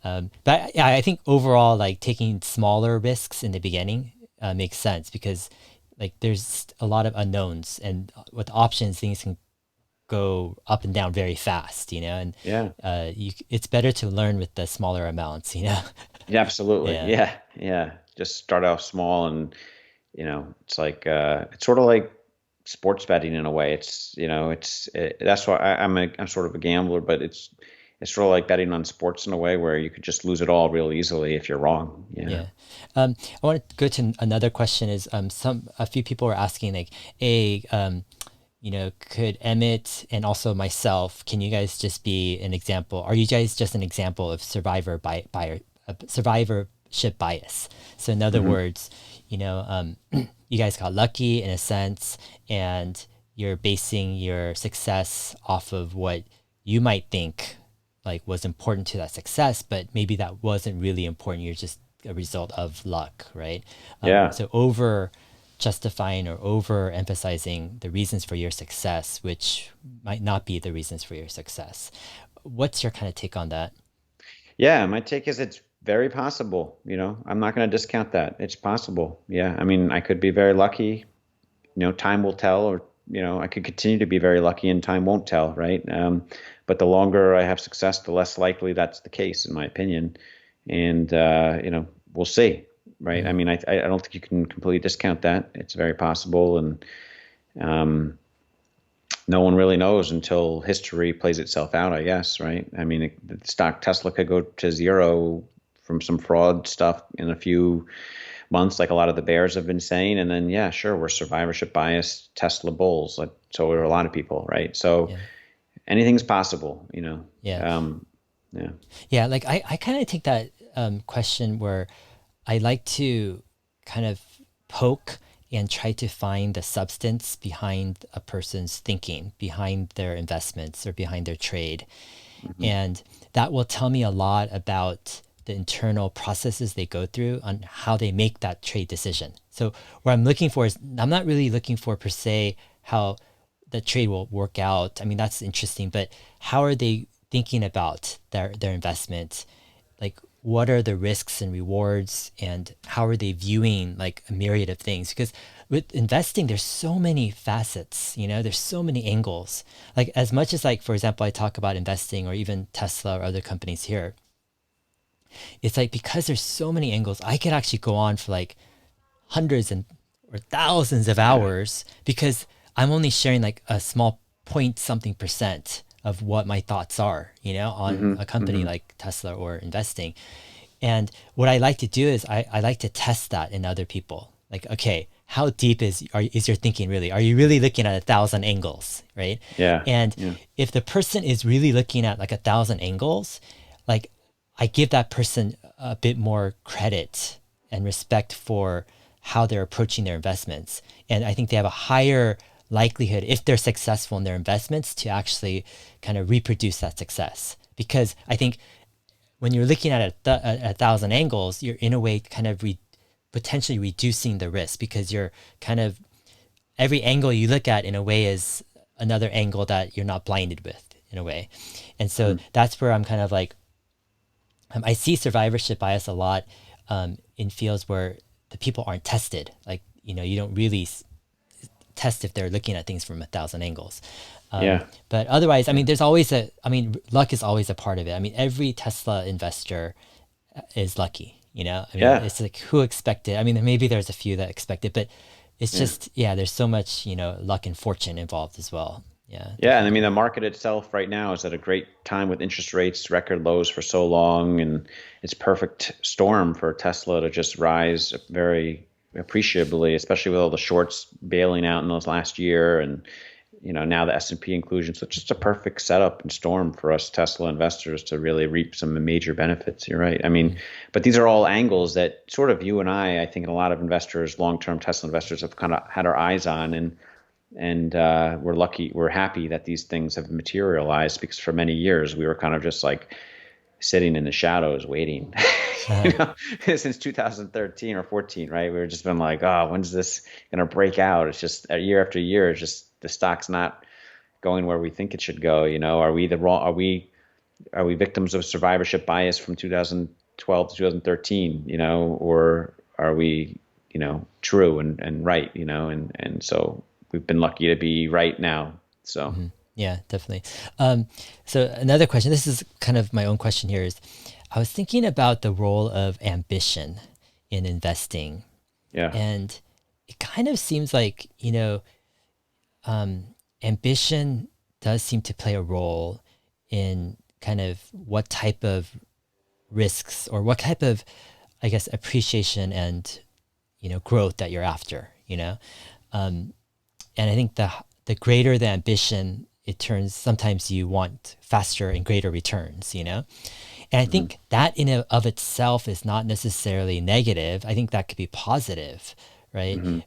but yeah, I think overall, like taking smaller risks in the beginning makes sense because like there's a lot of unknowns, and with options, things can go up and down very fast, and yeah, it's better to learn with the smaller amounts. yeah, absolutely. Yeah, Yeah, yeah. Just start off small, and it's like it's sort of like sports betting in a way. That's why I'm sort of a gambler, but it's sort of like betting on sports in a way where you could just lose it all real easily if you're wrong. Yeah. yeah. I want to go to another question. Is a few people are asking like, hey, could Emmett and also myself, can you guys just be an example? Are you guys just an example of survivorship bias? So in other Hmm. words, you guys got lucky in a sense, and you're basing your success off of what you might think like was important to that success, but maybe that wasn't really important. You're just a result of luck, right? Yeah. So over justifying or overemphasizing the reasons for your success, which might not be the reasons for your success. What's your kind of take on that? Yeah, my take is it's very possible. I'm not going to discount that. It's possible. Yeah, I mean, I could be very lucky. Time will tell, or I could continue to be very lucky, and time won't tell, right? But the longer I have success, the less likely that's the case, in my opinion. And we'll see, right? I Mhm. mean, I don't think you can completely discount that. It's very possible, and um, no one really knows until history plays itself out, I guess, right? I mean, the stock Tesla could go to zero from some fraud stuff in a few months, like a lot of the bears have been saying. And then, yeah, sure, we're survivorship bias Tesla bulls. Like, so are a lot of people, right? So Yeah. anything's possible. Yeah. Yeah. Yeah. Like I kind of take that question where I like to kind of poke and try to find the substance behind a person's thinking, behind their investments or behind their trade. Hmm. And that will tell me a lot about the internal processes they go through on how they make that trade decision. So what I'm looking for is I'm not really looking for per se how the trade will work out. I mean, that's interesting, but how are they thinking about their investment? Like what are the risks and rewards and how are they viewing like a myriad of things? Because with investing there's so many facets, there's so many angles. Like as much as, like, for example, I talk about investing or even Tesla or other companies here, it's like because there's so many angles, I could actually go on for like hundreds and or thousands of Yeah. hours because I'm only sharing like a small point something percent of what my thoughts are, on Hmm. a company Hmm. like Tesla or investing. And what I like to do is I like to test that in other people. Like, okay, how deep is your thinking really? Are you really looking at 1,000 angles, right? Yeah. And Yeah. if the person is really looking at like 1,000 angles, like I give that person a bit more credit and respect for how they're approaching their investments. And I think they have a higher likelihood, if they're successful in their investments, to actually kind of reproduce that success. Because I think when you're looking at a 1,000 angles, you're in a way kind of potentially reducing the risk because you're kind of every angle you look at in a way is another angle that you're not blinded with in a way. And so Hmm. that's where I'm kind of like, I see survivorship bias a lot in fields where the people aren't tested. Like, you don't really test if they're looking at things from 1,000 angles. Yeah. But otherwise, I Yeah. mean, luck is always a part of it. I mean, every Tesla investor is lucky, I mean, Yeah. it's like who expected. I mean, maybe there's a few that expect it, but it's Yeah. just, yeah, there's so much, luck and fortune involved as well. Yeah, Yeah, and I mean definitely. the market itself right now is at a great time with interest rates record lows for so long, and it's perfect storm for Tesla to just rise very appreciably, especially with all the shorts bailing out in those last year, and now the S&P inclusion. So it's just a perfect setup and storm for us Tesla investors to really reap some major benefits. You're right. I mean, Mhm. but these are all angles that sort of you and I think, and a lot of investors, long-term Tesla investors, have kind of had our eyes on, and we're happy that these things have materialized because for many years we were kind of just like sitting in the shadows waiting, Uh-huh. since 2013 or 14, right? We were just been like, oh, when's this gonna break out? It's just year after year, it's just the stock's not going where we think it should go. Are we the wrong? Are we victims of survivorship bias from 2012 to 2013? Or are we, true and right? And so we've been lucky to be right now. So Mhm. Yeah, definitely. So another question, this is kind of my own question here, is I was thinking about the role of ambition in investing. yeah. And it kind of seems like, ambition does seem to play a role in kind of what type of risks or what type of, I guess, appreciation and, growth that you're after, and I think the greater the ambition, it turns, sometimes you want faster and greater returns, and I Hmm. think that in and of itself is not necessarily negative. I think that could be positive, right? Hmm.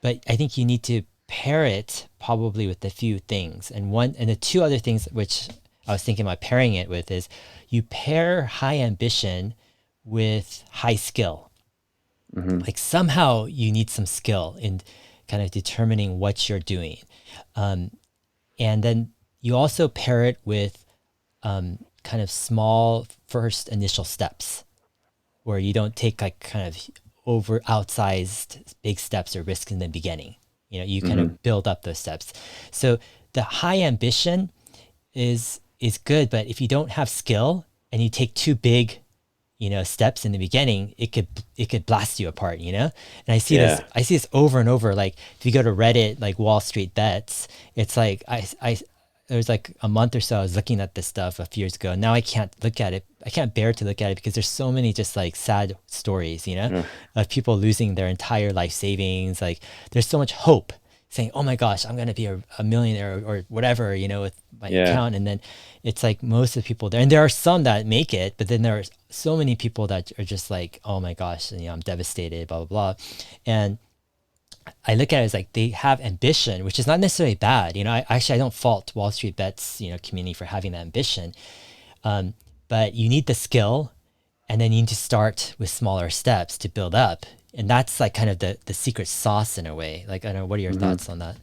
But I think you need to pair it probably with a few things. And the two other things which I was thinking about pairing it with is you pair high ambition with high skill. Hmm. Like somehow you need some skill in kind of determining what you're doing. Um, and then you also pair it with kind of small first initial steps where you don't take like kind of over outsized big steps or risks in the beginning. You know, you kind Hmm. of build up those steps. So the high ambition is good, but if you don't have skill and you take too big, you know, steps in the beginning, it could blast you apart, you know. And Yeah. I see this over and over. Like if you go to Reddit, like Wall Street Bets, it's like I there was like a month or so I was looking at this stuff a few years ago. Now I can't look at it. I can't bear to look at it because there's so many just like sad stories, you know, Ugh. of people losing their entire life savings. Like there's so much hope saying, "Oh my gosh, I'm gonna be a millionaire or whatever," you know, with my Yeah. account. And then it's like most of the people there, and there are some that make it, but then there are so many people that are just like, "Oh my gosh, you know, I'm devastated," blah blah blah. And I look at it as like they have ambition, which is not necessarily bad. You know, I don't fault Wall Street Bets, you know, community for having that ambition. Um, but you need the skill, and then you need to start with smaller steps to build up. And that's like kind of the secret sauce in a way. Like, I don't know, what are your Hmm. thoughts on that?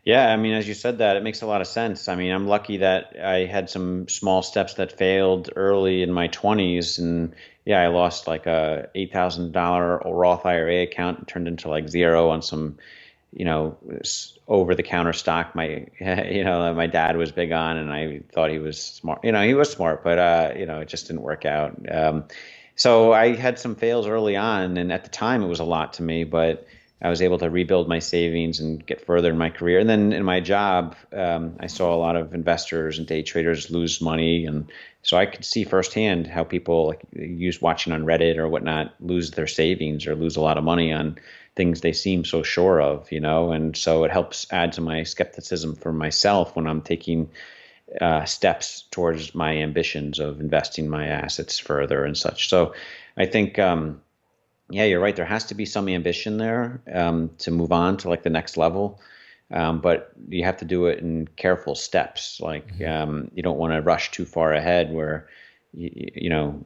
Yeah, I mean, as you said that, it makes a lot of sense. I mean, I'm lucky that I had some small steps that failed early in my 20s, and yeah, I lost like a $8,000 Roth IRA account and turned into like zero on some, over the counter stock my that my dad was big on, and I thought he was smart. He was smart, but it just didn't work out. So I had some fails early on, and at the time it was a lot to me, but I was able to rebuild my savings and get further in my career. And then in my job, I saw a lot of investors and day traders lose money, and so I could see firsthand how people like use watching on Reddit or whatnot lose their savings or lose a lot of money on things they seem so sure of, and so it helps add to my skepticism for myself when I'm taking steps towards my ambitions of investing my assets further and such. So I think, yeah, you're right. There has to be some ambition there to move on to like the next level. But you have to do it in careful steps. Like Mhm. you don't want to rush too far ahead where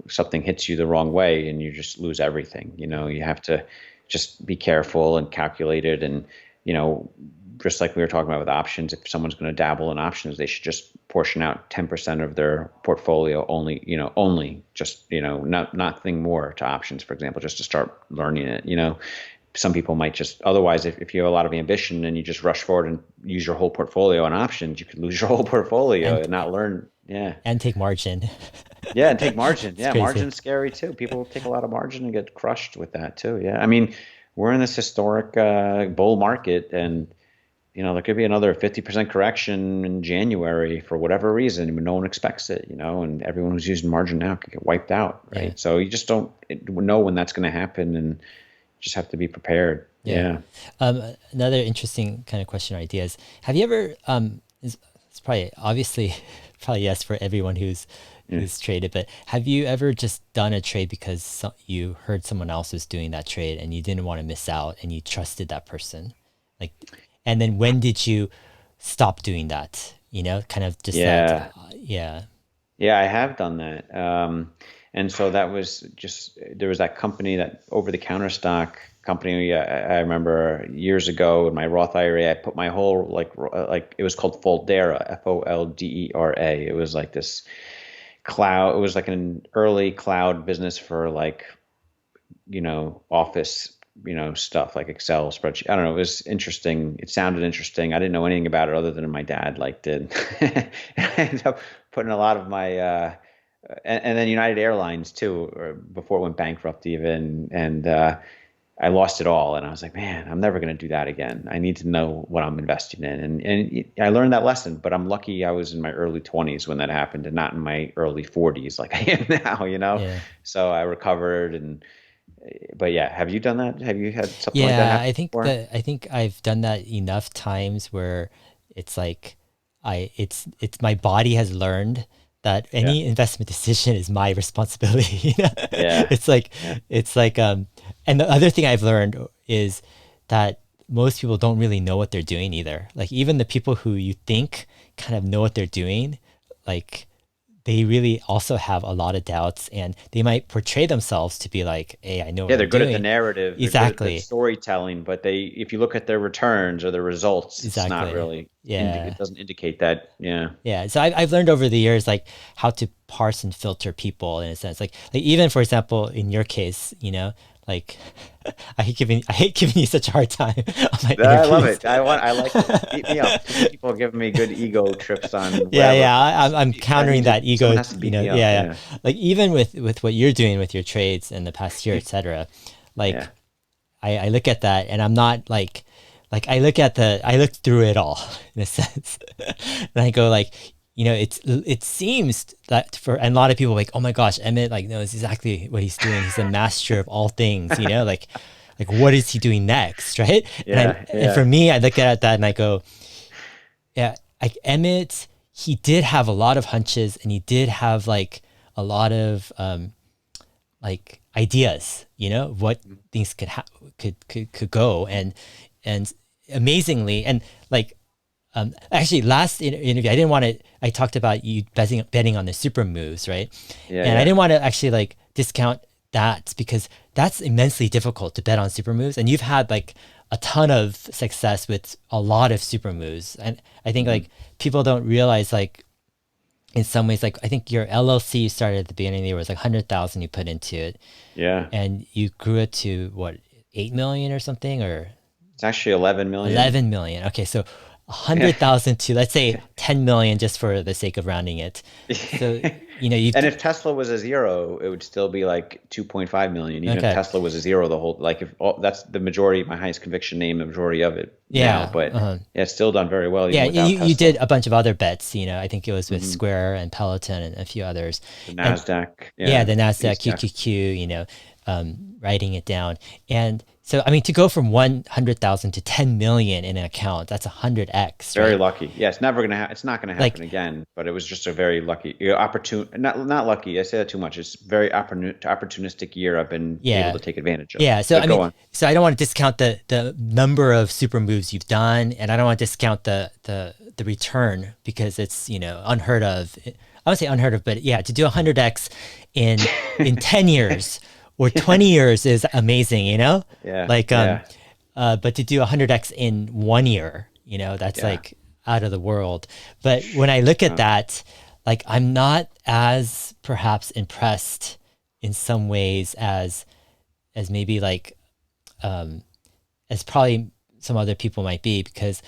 something hits you the wrong way and you just lose everything. You have to just be careful and calculated, and you know just like we were talking about with options, if someone's going to dabble in options, they should just portion out 10% of their portfolio only, only just, not nothing more to options, for example, just to start learning it. Some people might just otherwise, if you have a lot of ambition and you just rush forward and use your whole portfolio on options, you could lose your whole portfolio and and not learn. Yeah. and take margin. Yeah, and take margin. It's Yeah, crazy. margin's scary too. People take a lot of margin and get crushed with that too. Yeah. I mean, we're in this historic bull market, and there could be another 50% correction in January for whatever reason, but no one expects it, and everyone who's using margin now could get wiped out, Yeah. right? So you just don't know when that's going to happen, and just have to be prepared. Yeah. Yeah. Another interesting kind of question or idea is, have you ever, it's probably obviously, probably yes for everyone Yeah. who's traded, but have you ever just done a trade because you heard someone else was doing that trade and you didn't want to miss out and you trusted that person? Like, and then when did you stop doing that? You know, kind of just like, Yeah. yeah. Yeah, I have done that. And so that was just, there was that company, that over the counter stock company. I remember years ago in my Roth IRA, I put my whole like it was called Foldera, Foldera. It was like this cloud. It was like an early cloud business for like, office, stuff like Excel spreadsheet. I don't know. It was interesting. It sounded interesting. I didn't know anything about it other than my dad liked it. I ended up putting a lot of my, and then United Airlines too, or before it went bankrupt even. And, I lost it all, and I was like, man, I'm never going to do that again. I need to know what I'm investing in, and I learned that lesson. But I'm lucky I was in my early 20s when that happened, and not in my early 40s like I am now. Yeah. So I recovered, and but yeah, have you done that? Have you had something like that Yeah, happen before? I think I've done that enough times where it's like it's my body has learned that Yeah, any investment decision is my responsibility. You know? yeah, It's like yeah, it's like and the other thing I've learned is that most people don't really know what they're doing either. Like even the people who you think kind of know what they're doing, like they really also have a lot of doubts, and they might portray themselves to be like, hey, I know what Yeah, I'm they're good at the doing. narrative. They're good at the Exactly. storytelling, but if you look at their returns or their results, it's not Exactly. really, Yeah. it doesn't indicate that. Yeah. Yeah, so I've learned over the years like how to parse and filter people in a sense. Like even for example, in your case, like I hate giving you such a hard time on my I love interviews. it. I like it. Beat me up. Too many people are giving me good ego trips on Yeah, whatever. yeah, I'm countering that Someone ego. has to beat me up. Yeah, yeah. Yeah. Like even with what you're doing with your trades in the past year, etc. Yeah. Like I look at that and I'm not like I look through it all in a sense. And I go like, it seems that for and a lot of people like, oh my gosh, Emmett like knows exactly what he's doing. He's a master of all things, like what is he doing next, right? Yeah. And for Yeah. me, I look at that and I go, yeah, like Emmett, he did have a lot of hunches and he did have like a lot of like ideas, what things could go and amazingly and like actually last interview I didn't want to I talked about you betting on the super moves, right? Yeah. And I Yeah. didn't want to actually like discount that because that's immensely difficult to bet on super moves and you've had like a ton of success with a lot of super moves and I think Hmm. like people don't realize like in some ways like I think your LLC you started at the beginning of the year was like 100,000 you put into it Yeah. and you grew it to what 8 million or something or It's actually 11 million. 11 million. Okay, so Yeah. 100,000 to let's say 10 million just for the sake of rounding it. So, you've And if Tesla was a zero, it would still be like 2.5 million, even if okay. Tesla was a zero, the whole, like if all, that's the majority, my highest conviction name, the majority of it now, Yeah. but Uh-huh. yeah, it's still done very well even Yeah, without you did Tesla. a bunch of other bets, I think it was with Hmm. Square and Peloton and a few others. The And Nasdaq, yeah, yeah, the Nasdaq these guys, QQQ, writing it down. And so, I mean, to go from 100,000 to 10 million in an account, that's 100x, very right? lucky. Yeah, it's never gonna it's not gonna happen Like, again, but it was just a very lucky, opportune, not lucky. I say that too much. It's very opportunistic year I've been able yeah, to take advantage of. yeah. So, But I go mean, on. so I don't want to discount the number of super moves you've done, and I don't want to discount the return because it's, unheard of. I would say unheard of, but yeah, to do 100x in 10 years or Yeah, 20 years is amazing, yeah, Like, yeah, but to do 100x in 1 year, that's yeah. like out of the world. But when I look at Wow. that, like I'm not as perhaps impressed in some ways as maybe like um, as probably some other people might be because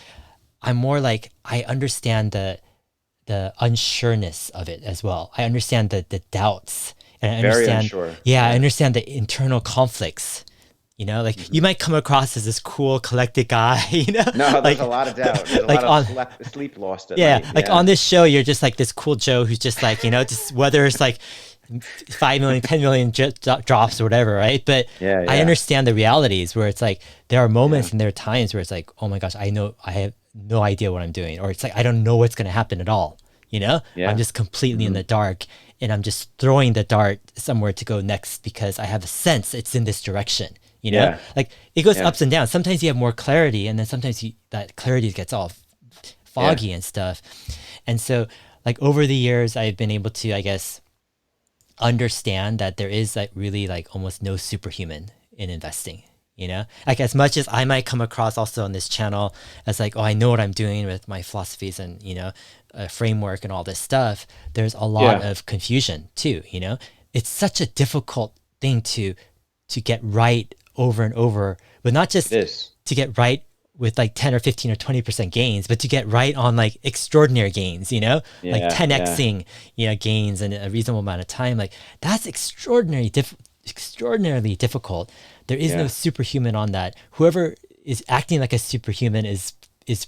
I'm more like I understand the unsureness of it as well. I understand the doubts and I Very understand unsure. yeah, I Yeah. understand the internal conflicts. Like you Hmm. might come across as this cool, collected guy, No, there's a like lot of doubt. There's a like lot of on sleep lost at yeah, night. like on Yeah. this show, you're just like this cool Joe who's just like, just whether it's like 5 million, 10 million drops or whatever, right? But Yeah. I Yeah. understand the realities where it's like there are Yeah. moments and there are times where it's like, oh my gosh, I have no idea what I'm doing, or it's like I don't know what's going to happen at all. I'm Yeah. just completely in Hmm. the dark, and I'm just throwing the dart somewhere to go next because I have a sense it's in this direction. Yeah. Like it goes Yeah. ups and downs. Sometimes you have more clarity, and then sometimes that clarity gets all Yeah. foggy and stuff. And so, like over the years, I've been able to, I guess, understand that there is like really like almost no superhuman in investing. Like as much as I might come across also on this channel as like, oh, I know what I'm doing with my philosophies and framework and all this stuff. There's a lot Yeah. of confusion too. It's such a difficult thing to get right over and over, but not It just is. to get right with like 10 or 15 or 20% gains, but to get right on like extraordinary gains, like Yeah. Yeah. 10xing, gains in a reasonable amount of time. Like that's extraordinarily difficult. There is no Yeah. superhuman on that. Whoever is acting like a superhuman is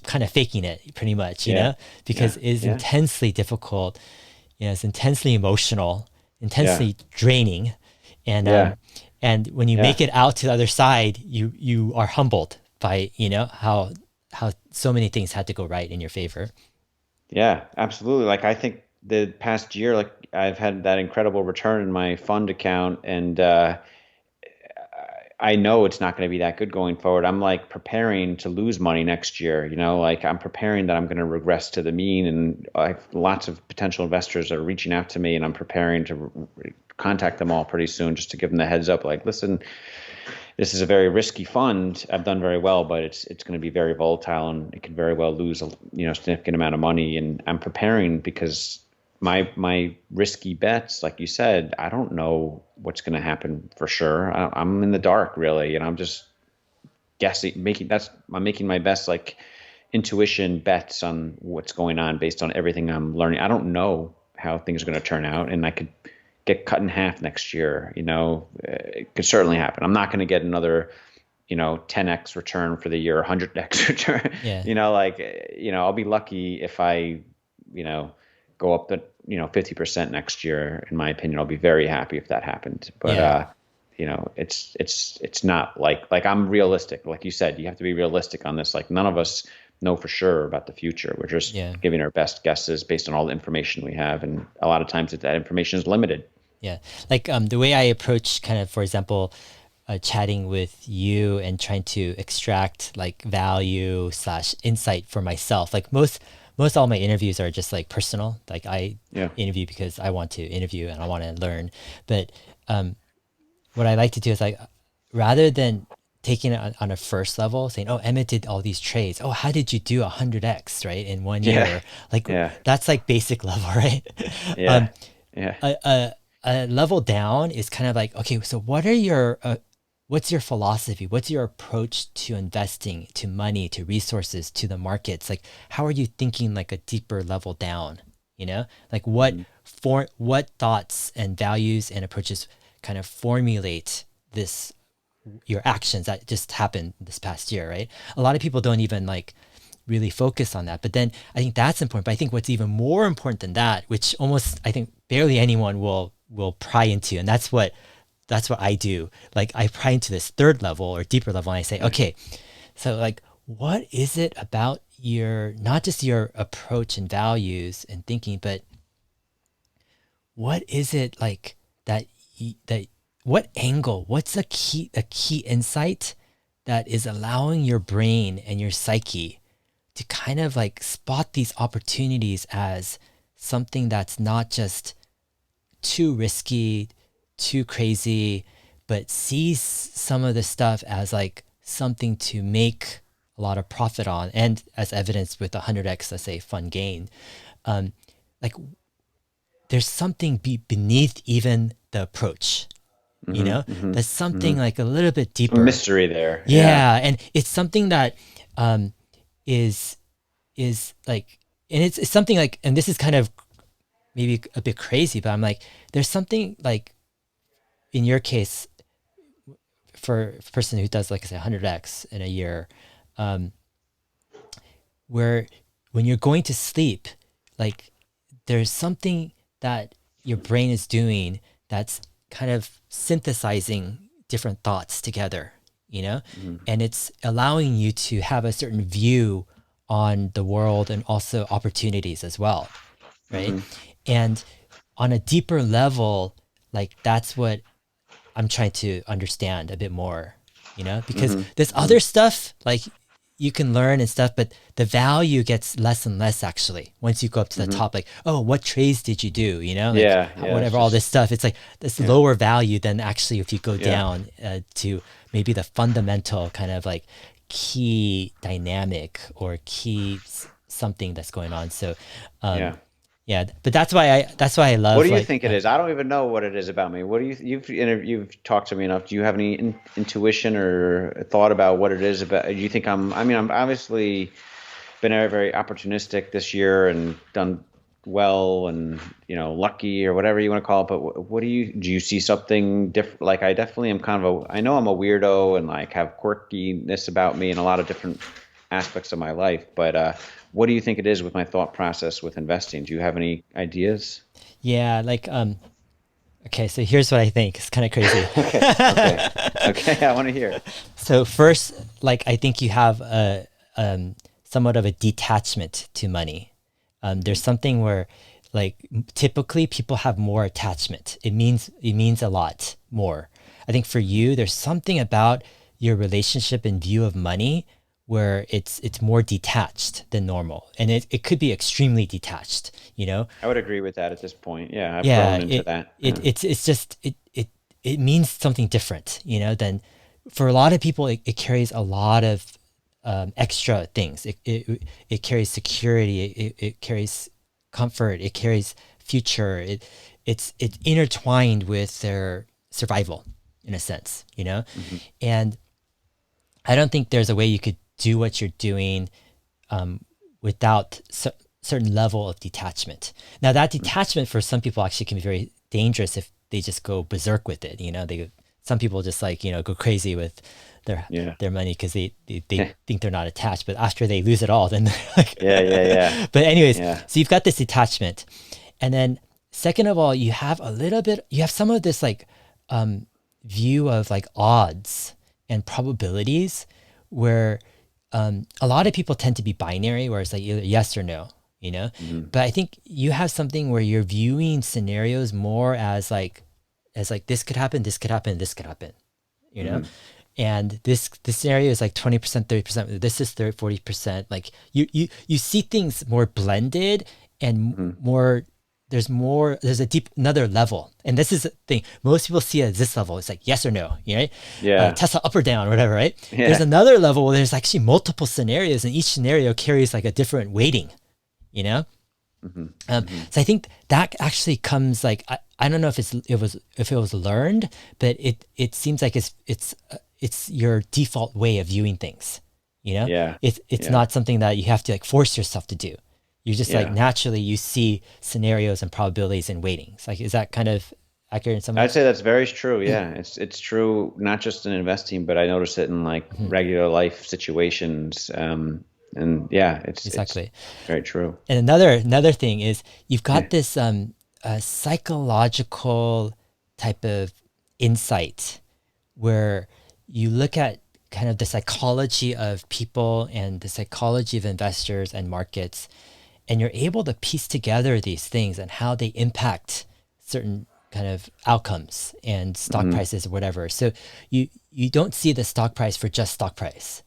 kind of faking it pretty much, Yeah. because Yeah. it is Yeah. intensely difficult. It's intensely emotional, Yeah. intensely draining. And Yeah. and when you Yeah. make it out to the other side, you are humbled by how so many things had to go right in your favor. Yeah. Absolutely. Like I think the past year, like I've had that incredible return in my fund account, and I know it's not going to be that good going forward. I'm like preparing to lose money next year. Like I'm preparing that I'm going to regress to the mean, and I have lots of potential investors that are reaching out to me, and I'm preparing to contact them all pretty soon just to give them the heads up. Like, listen, this is a very risky fund. I've done very well, but it's going to be very volatile, and it could very well lose a significant amount of money. And I'm preparing because my risky bets, like you said, I don't know what's going to happen for sure. I'm in the dark really, and I'm just guessing, I'm making my best like intuition bets on what's going on based on everything I'm learning. I don't know how things are going to turn out, and I could get cut in half next year. It could certainly happen. I'm not going to get another 10x return for the year, 100x return. Yeah. I'll be lucky if I go up to 50% next year. In my opinion, I'll be very happy if that happened. But Yeah. it's not like I'm realistic. Like you said, you have to be realistic on this. Like none of us know for sure about the future. We're just Yeah. giving our best guesses based on all the information we have, and a lot of times that information is limited. Yeah. Like the way I approach kind of, for example, chatting with you and trying to extract like value slash insight for myself. Like most all my interviews are just like personal. Like I Yeah. interview because I want to interview and I want to learn. But what I like to do is like rather than taking it on a first level, saying, "Oh, Emmett did all these trades. Oh, how did you do 100x right in one Yeah. year?" Like Yeah. that's like basic level, right? um, Yeah. Yeah. a level down is kind of like, okay, so what's your philosophy? What's your approach to investing, to money, to resources, to the markets? Like, how are you thinking like a deeper level down? Like Mhm. what thoughts and values and approaches kind of formulate this your actions that just happened this past year, right? A lot of people don't even like really focus on that. But then I think that's important. But I think what's even more important than that, which almost I think barely anyone will pry into, and that's what I do. Like I pry into this third level or deeper level, and I say, Right. okay, so like what is it about your not just your approach and values and thinking, but what is it like that what angle, what's a key insight that is allowing your brain and your psyche to kind of like spot these opportunities as something that's not just too risky, too crazy, but sees some of the stuff as like something to make a lot of profit on, and as evidenced with 100x, let's say, fun gain. Like there's something beneath even the approach, Mm-hmm. there's Mm-hmm. something Mm-hmm. like a little bit Some deeper. mystery there. Yeah. Yeah, and it's something that um, is like, and it's something like, and this is kind of maybe a bit crazy, but I'm like, there's something like in your case for a person who does like I say 100x in a year, um, where when you're going to sleep, like there's something that your brain is doing that's kind of synthesizing different thoughts together, Mm-hmm. and it's allowing you to have a certain view on the world and also opportunities as well, right? Mm-hmm. And on a deeper level, like that's what I'm trying to understand a bit more, because Mm-hmm. this Mm-hmm. other stuff, like you can learn and stuff, but the value gets less and less actually once you go up to the Mm-hmm. top. Like, oh, what trades did you do? Like Yeah. Yeah. It's whatever, all this just, stuff. It's like this yeah. lower value than actually if you go Yeah. down to maybe the fundamental kind of like key dynamic or something that's going on. So, um, Yeah. yeah, but that's why I What love do you like, think it is? I don't even know what it is about me. What do you've talked to me enough. Do you have any intuition or thought about what it is about? Do you think I mean, I'm obviously been very, very opportunistic this year and done well and lucky or whatever you want to call it. But what do you see something different? Like I definitely am kind of I know I'm a weirdo and like have quirkiness about me in a lot of different aspects of my life. But what do you think it is with my thought process with investing? Do you have any ideas? yeah, like okay, so here's what I think. It's kind of crazy. Okay, okay, okay. I want to hear. So first, like I think you have a somewhat of a detachment to money. There's something where, like, typically people have more attachment. It means a lot more. I think for you, there's something about your relationship and view of money where it's more detached than normal, and it could be extremely detached. You know, I would agree with that at this point. Yeah, I've yeah, grown into that. Yeah. it's just it means something different, you know, than for a lot of people. It carries a lot of extra things. It carries security. It carries comfort. It carries future. It's intertwined with their survival in a sense, you know. Hmm. And I don't think there's a way you could do what you're doing without certain level of detachment. Now, that detachment for some people actually can be very dangerous if they just go berserk with it. You know, some people just like, you know, go crazy with their Yeah. their money because they think they're not attached, but after they lose it all, then they're like. Yeah, yeah, yeah. But anyways, Yeah. so you've got this detachment, and then second of all, you have some of this like view of like odds and probabilities where a lot of people tend to be binary, where it's like either yes or no, you know. Hmm. But I think you have something where you're viewing scenarios more as like this could happen, this could happen, this could happen, you know. Hmm. And this scenario is like 20%, 30%. This is 30, 40%. Like you see things more blended and Hmm. more. There's a deep another level, and this is the thing. Most people see it at this level. It's like yes or no, you know, right? Yeah. Tesla up or down, or whatever, right? There's Yeah. another level where there's actually multiple scenarios, and each scenario carries like a different weighting, you know. Hmm. Um, Hmm. so I think that actually comes like I don't know if it was learned, but it seems like it's your default way of viewing things. You know, Yeah. it's Yeah. not something that you have to like force yourself to do. You just like Yeah. naturally you see scenarios and probabilities and weightings. Like, is that kind of accurate in some I'd ways? say that's very true. Yeah. It's true not just in investing, but I notice it in like Mhm. regular life situations. And yeah, it's Exactly. very true. And another thing is you've got this psychological type of insight where you look at kind of the psychology of people and the psychology of investors and markets, and you're able to piece together these things and how they impact certain kind of outcomes and stock Hmm. prices or whatever. So you don't see the stock price for just stock price.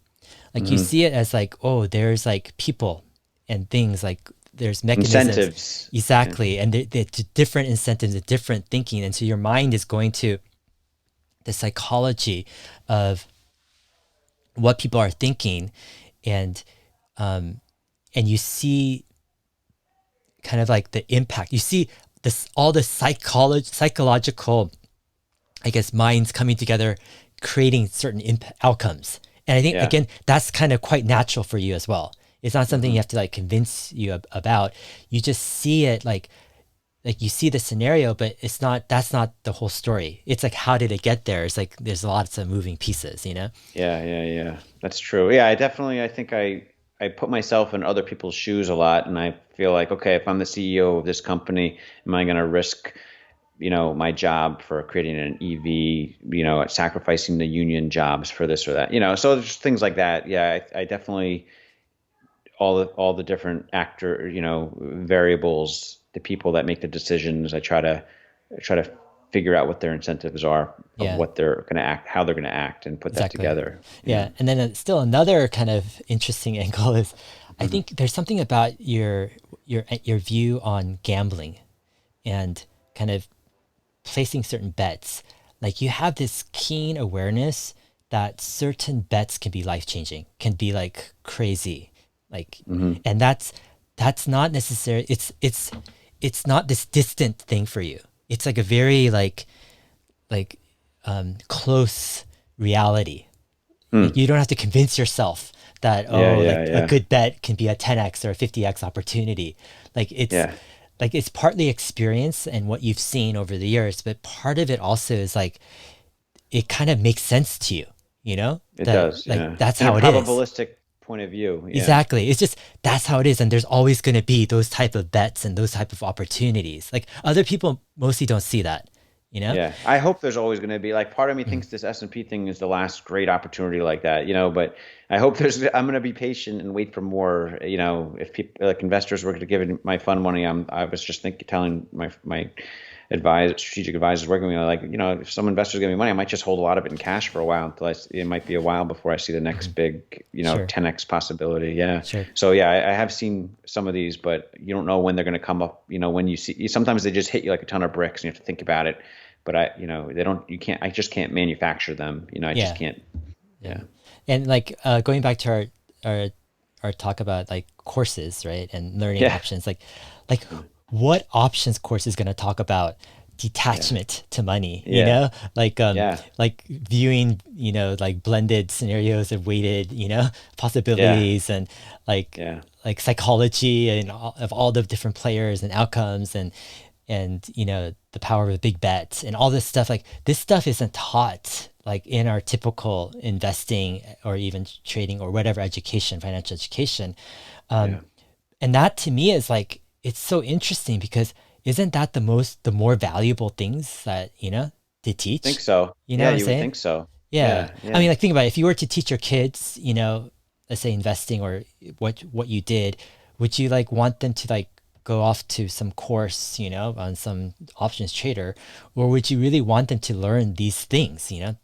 Like you Hmm. see it as like, oh, there's like people and things, like there's mechanisms. Incentives. Yeah. Exactly. And they're different incentives and different thinking. And so your mind is going to the psychology of what people are thinking, and um, and you see kind of like the impact. You see this all the psychological, I guess, minds coming together, creating certain outcomes. And I think Yeah. again, that's kind of quite natural for you as well. It's not something you Hmm. have to like convince you about. You just see it like you see the scenario, but it's not that's not the whole story. It's like how did it get there? It's like there's lots of moving pieces, you know? Yeah, yeah, yeah. That's true. Yeah, I think I put myself in other people's shoes a lot, and I feel like, okay, if I'm the CEO of this company, am I going to risk, my job for creating an EV, sacrificing the union jobs for this or that, so there's things like that. Yeah, I definitely all the different variables, the people that make the decisions. I try to figure out what their incentives are of Yeah, what they're going to act, how they're going to act, and put that exactly. together. Yeah. Yeah, and then still another kind of interesting angle is I Hmm. think there's something about your view on gambling and kind of placing certain bets. Like you have this keen awareness that certain bets can be life changing, can be like crazy, like, Hmm. and that's not necessary. It's not this distant thing for you. It's like a very like close reality. Like Hmm. you don't have to convince yourself that Yeah, oh yeah, like a yeah, good bet can be a 10x or a 50x opportunity. Like yeah. it's partly experience and what you've seen over the years, but part of it also is like it kind of makes sense to you, you know? It That does. like Yeah, that's in a how it is. probabilistic point of view. Yeah. Exactly. It's just that's how it is, and there's always going to be those type of bets and those type of opportunities. Like other people mostly don't see that, you know? Yeah, I hope there's always going to be, like, part of me Mm. thinks this S&P thing is the last great opportunity like that, but I hope I'm going to be patient and wait for more. You know, if people like investors were going to give my fund money, I was just telling my strategic advisors working with me, like, you know, if some investors give me money, I might just hold a lot of it in cash for a while until it might be a while before I see the next Mhm. big, you know, Sure, 10x possibility. Yeah. sure. So yeah, I have seen some of these, but you don't know when they're going to come up. You know, when you see, sometimes they just hit you like a ton of bricks and you have to think about it. But you know, I just can't manufacture them. You know, I just Yeah, can't. yeah. Yeah. And like going back to our our talk about like courses, right? And learning Yeah. options, like what options course is going to talk about Yeah. detachment to money, you Yeah. know? Yeah. Like viewing, you know, like blended scenarios of weighted, you know, Yeah. possibilities and like Yeah. like psychology and of all the different players and outcomes and you know the power of a big bet and all this stuff. Like this stuff isn't taught like in our typical investing or even trading or whatever education, financial education. um, Yeah. and that to me is like it's so interesting because isn't that the more valuable things that you know to Think teach, so. you know Yeah, what I'm you would saying? think so. Yeah. Yeah. I mean, Yeah. like think about it. If you were to teach your kids, you know, let's say investing or what you did, would you like want them to like go off to some course, you know, on some options trader, or would you really want them to learn these things, you know,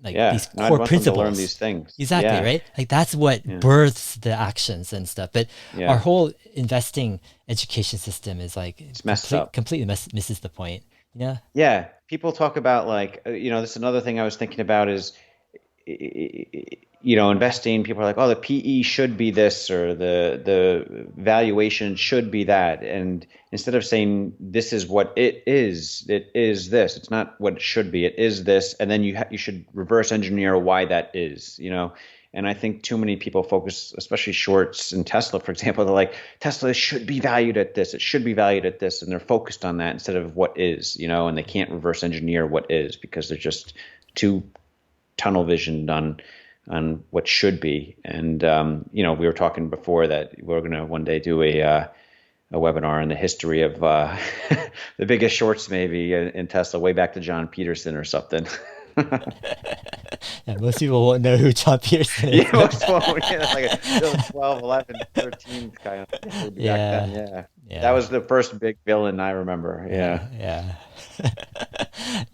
like Yeah. these No, I'd core want them to learn principles? these things. Exactly, Yeah. right? Like that's what Yeah. births the actions and stuff. But our Yeah. whole investing education system is like It's messed up. completely misses the point. You know? Yeah. People talk about like, you know, this is another thing I was thinking about is, you know, investing. People are like, oh, the PE should be this or the valuation should be that. And instead of saying this is what it is this. It's not what it should be. It is this. And then you should reverse engineer why that is, you know. And I think too many people focus, especially shorts in Tesla, for example, they're like, Tesla should be valued at this. It should be valued at this. And they're focused on that instead of what is, you know, and they can't reverse engineer what is because they're just too tunnel visioned on what should be. And you know, we were talking before that we're going to one day do a webinar on the history of the biggest shorts, maybe in Tesla, way back to John Peterson or something. Yeah, most people won't know who John Peterson is. Yeah, most well, yeah, that's like a 12, 11, 13 kind of maybe back Yeah, then. Yeah, that yeah, was the first big villain I remember. yeah, Yeah, yeah.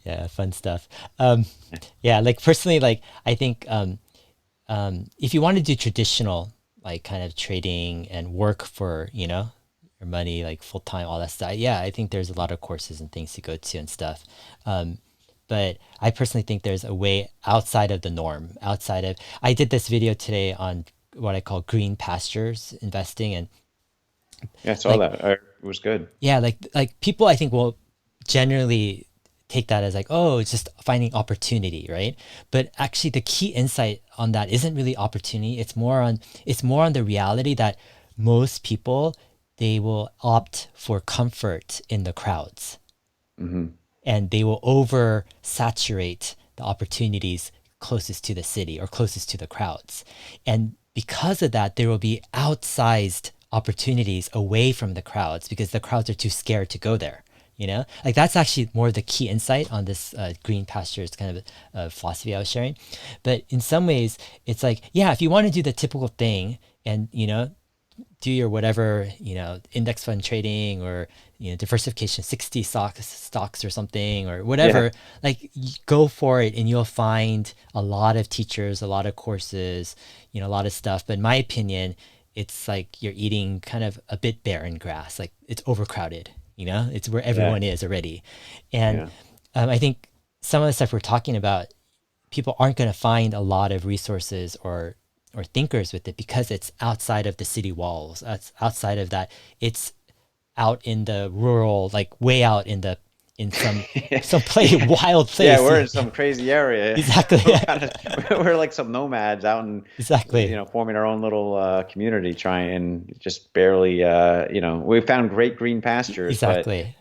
Yeah, fun stuff. Yeah, like personally, like I think if you want to do traditional like kind of trading and work for, you know, your money like full time, all that stuff, yeah, I think there's a lot of courses and things to go to and stuff. Um, but I personally think there's a way outside of the norm, outside of, I did this video today on what I call green pastures investing and yeah, I saw like that. It was good. yeah, like people I think will generally take that as like, oh, it's just finding opportunity, right? But actually the key insight on that isn't really opportunity. It's more on the reality that most people they will opt for comfort in the crowds Hmm. and they will over saturate the opportunities closest to the city or closest to the crowds. And because of that, there will be outsized opportunities away from the crowds because the crowds are too scared to go there. You know, like that's actually more of the key insight on this green pastures kind of philosophy I was sharing. But in some ways, it's like, yeah, if you want to do the typical thing and, you know, do your whatever, you know, index fund trading or, you know, diversification 60 stocks or something or Yeah, whatever, like go for it and you'll find a lot of teachers, a lot of courses, you know, a lot of stuff. But in my opinion, it's like you're eating kind of a bit barren grass, like it's overcrowded, you know, it's where yeah, everyone is already. And yeah, I think some of the stuff we're talking about people aren't going to find a lot of resources or thinkers with it because it's outside of the city walls. That's outside of that. It's out in the rural, like way out in the in some play yeah. wild Yeah, place. we're in some crazy area. Exactly. We're kind of we're like some nomads out in, you Exactly. know, forming our own little community, trying just barely, you know, we found great green pastures, but Exactly.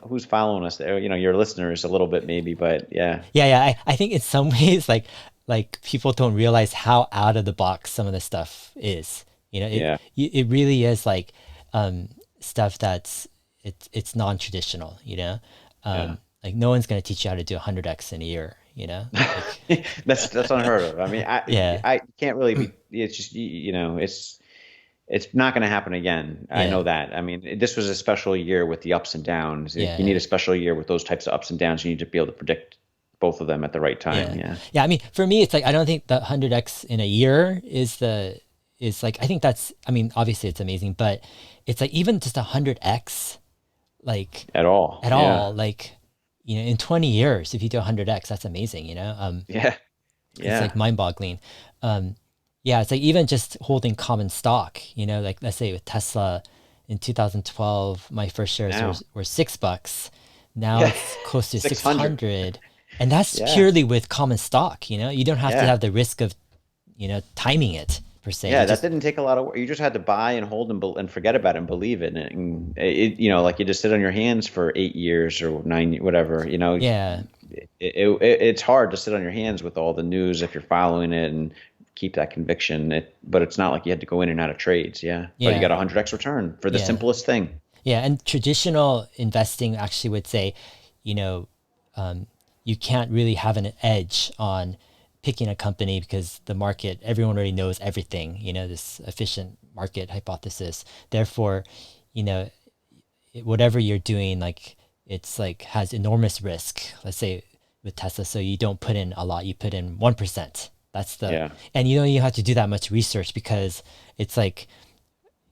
who's following us there? You know, your listeners a little bit maybe, but yeah, Yeah, yeah. I think in some ways, like people don't realize how out of the box some of the stuff is. You know, yeah, it really is like um, stuff that's it's non-traditional. You know, yeah, like no one's gonna teach you how to do 100x in a year. you know? Like, That's unheard of. I mean, yeah, I can't really be. It's just you know, it's not going to happen again. I yeah, know that. I mean, this was a special year with the ups and downs. You need yeah, a special year with those types of ups and downs. You need to be able to predict both of them at the right time. yeah, Yeah. yeah. I mean, for me, it's like I don't think the 100x in a year is like I think that's. I mean, obviously it's amazing, but it's like even just 100x, like At all. at Yeah. all, like in 20 years, if you do 100x, that's amazing. Yeah. It's like Yeah. mind-boggling. Um, yeah, it's like even just holding common stock, like let's say with Tesla in 2012, my first shares Now. were $6. Now Yeah. it's close to 600. 600. And that's Yeah. purely with common stock, you don't have to Yeah. have the risk of, timing it per se. You Yeah, that just, didn't take a lot of work. You just had to buy and hold and forget about it and believe it. And like you just sit on your hands for 8 years or 9, whatever. yeah, It's hard to sit on your hands with all the news if you're following it and keep that conviction. But it's not like you had to go in and out of trades. Yeah, but you yeah, got a 100x return for the yeah. simplest thing. Yeah, and traditional investing actually would say, you know, you can't really have an edge on picking a company because the market, everyone already knows everything, this efficient market hypothesis. Therefore, you know, whatever you're doing, like it's like has enormous risk. Let's say with Tesla, so you don't put in a lot, you put in 1%. That's the, Yeah. and you have to do that much research because it's like,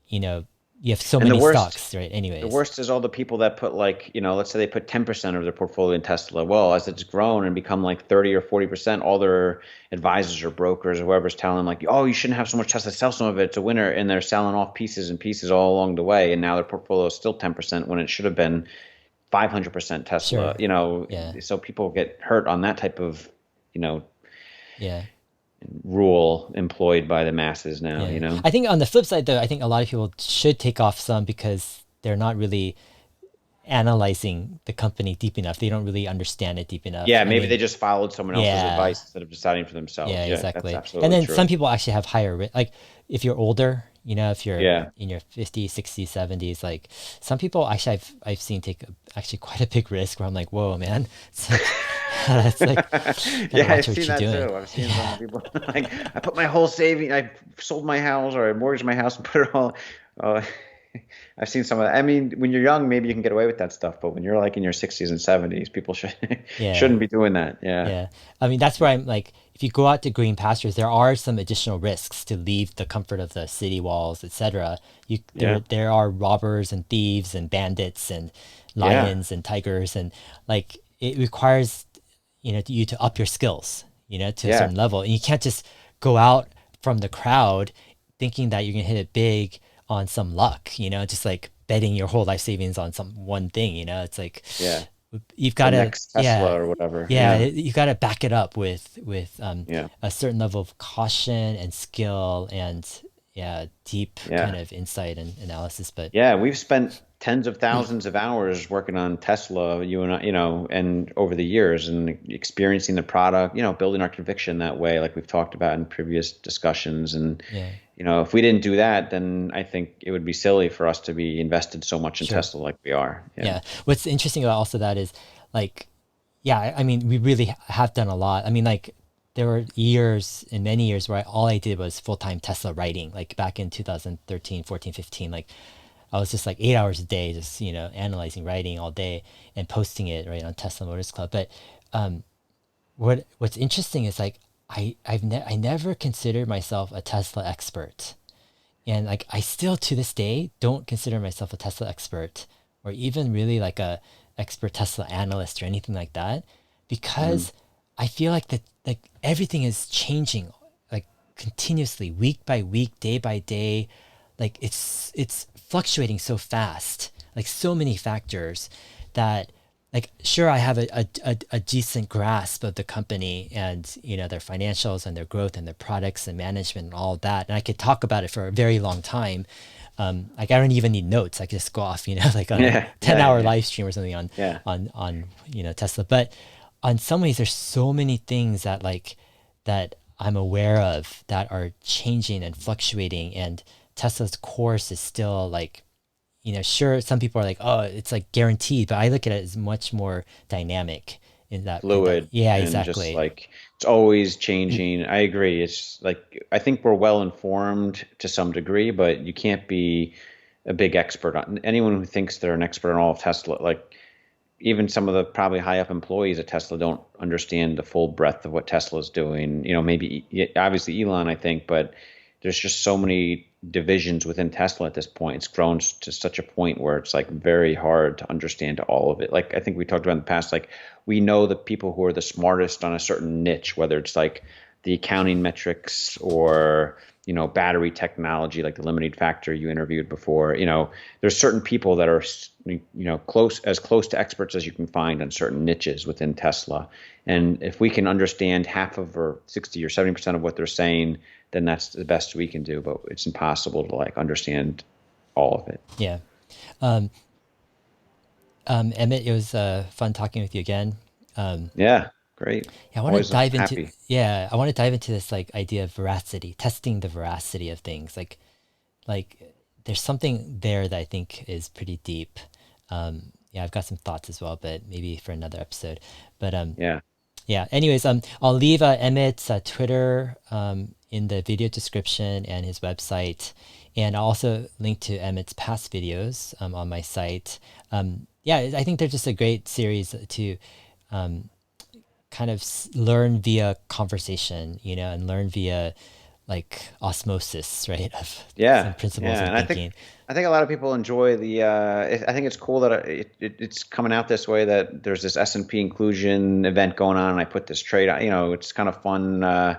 you know, you have so And many stocks, right? the Anyways. worst is all the people that put like, let's say they put 10% of their portfolio in Tesla. Well, as it's grown and become like 30 or 40%, all their advisors or brokers or whoever's telling them like, oh, you shouldn't have so much Tesla, sell some of it, it's a winner. And they're selling off pieces and pieces all along the way. And now their portfolio is still 10% when it should have been 500% Tesla, Sure. Yeah. so people get hurt on that type of, you know, Yeah. rule employed by the masses now. Yeah. I think on the flip side, though, I think a lot of people should take off some because they're not really analyzing the company deep enough. They don't really understand it deep enough. Yeah, I maybe they mean, just followed someone else's yeah. advice instead of deciding for Yeah, themselves. Yeah, that's exactly. And absolutely then some true. people actually have higher risk. Like if you're older, if you're Yeah. in your 50s, 60s, 70s, like some people actually I've seen take actually quite a big risk where I'm like, whoa, man. It's like, it's like, gotta Yeah, watch I've what seen you're that doing. too. I've seen some Yeah. people like I put my whole saving, I sold my house or I mortgaged my house and put it all. Uh, I've seen some of that. I mean, when you're young, maybe you can get away with that stuff, but when you're like in your 60s and 70s, people should Yeah. shouldn't be doing that. Yeah. Yeah. I mean, that's where I'm like, if you go out to green pastures, there are some additional risks to leave the comfort of the city walls, etc. Yeah. There are robbers and thieves and bandits and Yeah. lions and tigers and like it requires, you to up your skills, to a Yeah. certain level. And you can't just go out from the crowd thinking that you're gonna hit it big on some luck, just like betting your whole life savings on some one thing, It's like Yeah. you've The got to, next yeah, Tesla or whatever. yeah, Yeah. you got to back it up with Yeah. a certain level of caution and skill and yeah, deep kind Yeah. of insight and analysis. But Yeah, we've spent tens of thousands of hours working on Tesla, you and I, and over the years and experiencing the product, building our conviction that way, like we've talked about in previous discussions. And, yeah, if we didn't do that, then I think it would be silly for us to be invested so much in sure, Tesla like we are. Yeah. yeah. What's interesting about also that is like, yeah, I mean, we really have done a lot. I mean, like there were years and many years where all I did was full-time Tesla writing, like back in 2013, 14, 15, like I was just like 8 hours a day, just, analyzing, writing all day and posting it right on Tesla Motors Club. But what's interesting is like, I never considered myself a Tesla expert. And like, I still to this day don't consider myself a Tesla expert or even really like a expert Tesla analyst or anything like that, Mhm. because I feel like that like everything is changing like continuously, week by week, day by day. Like it's fluctuating so fast, like so many factors that like sure I have a decent grasp of the company and their financials and their growth and their products and management and all of that, and I could talk about it for a very long time. Like I don't even need notes. I could just go off, like on a Yeah. 10 Yeah. Yeah. hour Yeah. live stream or something on Yeah. Tesla. But on some ways there's so many things that that I'm aware of that are changing and fluctuating, and Tesla's course is still like, sure, some people are like, oh, it's like guaranteed, but I look at it as much more dynamic in that. fluid Yeah, and just exactly. like it's always changing. I agree. It's like I think we're well informed to some degree, but you can't be a big expert on anyone who thinks they're an expert on all of Tesla. Like even some of the probably high up employees at Tesla don't understand the full breadth of what Tesla is doing. You know, maybe obviously Elon, I think, but there's just so many divisions within Tesla at this point. It's grown to such a point where it's like very hard to understand all of it. Like I think we talked about in the past, like we know the people who are the smartest on a certain niche, whether it's like the accounting metrics or battery technology, like the limiting factor you interviewed before. There's certain people that are close to experts as you can find on certain niches within Tesla. And if we can understand half of or 60 or 70% of what they're saying, then that's the best we can do. But it's impossible to like understand all of it. Yeah. Um, Emmett, it was fun talking with you again. Um, Yeah, great. yeah, Always happy. I want to dive into this like idea of veracity, testing the veracity of things. Like there's something there that I think is pretty deep. Yeah, I've got some thoughts as well, but maybe for another episode. But Yeah. yeah. Anyways, I'll leave Emmett's Twitter in the video description and his website, and I'll also link to Emmett's past videos on my site. Yeah, I think they're just a great series to kind of learn via conversation, and learn via like osmosis, right, of some Yeah, principles yeah, of and thinking. I think a lot of people enjoy the. I think it's cool that it's coming out this way. That there's this S&P inclusion event going on, and I put this trade. It's kind of fun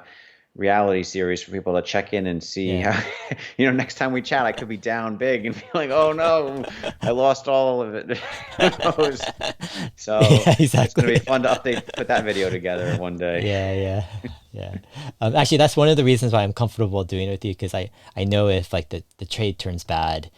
reality series for people to check in and see Yeah. how. Next time we chat, I could be down big and be like, "Oh no, I lost all of it." Who knows? So Yeah, it's going to be exactly. fun to put that video together one day. Yeah, yeah, yeah. Actually, that's one of the reasons why I'm comfortable doing it with you, because I know if like the trade turns bad,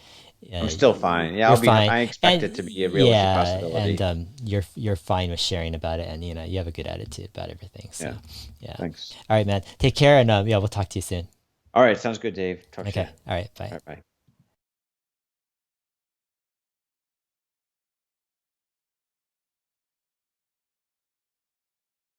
I'm still fine. Yeah, you're fine, I expect and it to be a realistic yeah, and possibility. you're fine with sharing about it, and you have a good attitude about everything. So Yeah. yeah. Thanks. All right, man. Take care, and yeah, we'll talk to you soon. All right. Sounds good, Dave. Talk to you. Okay. All right. Bye. All right. Bye.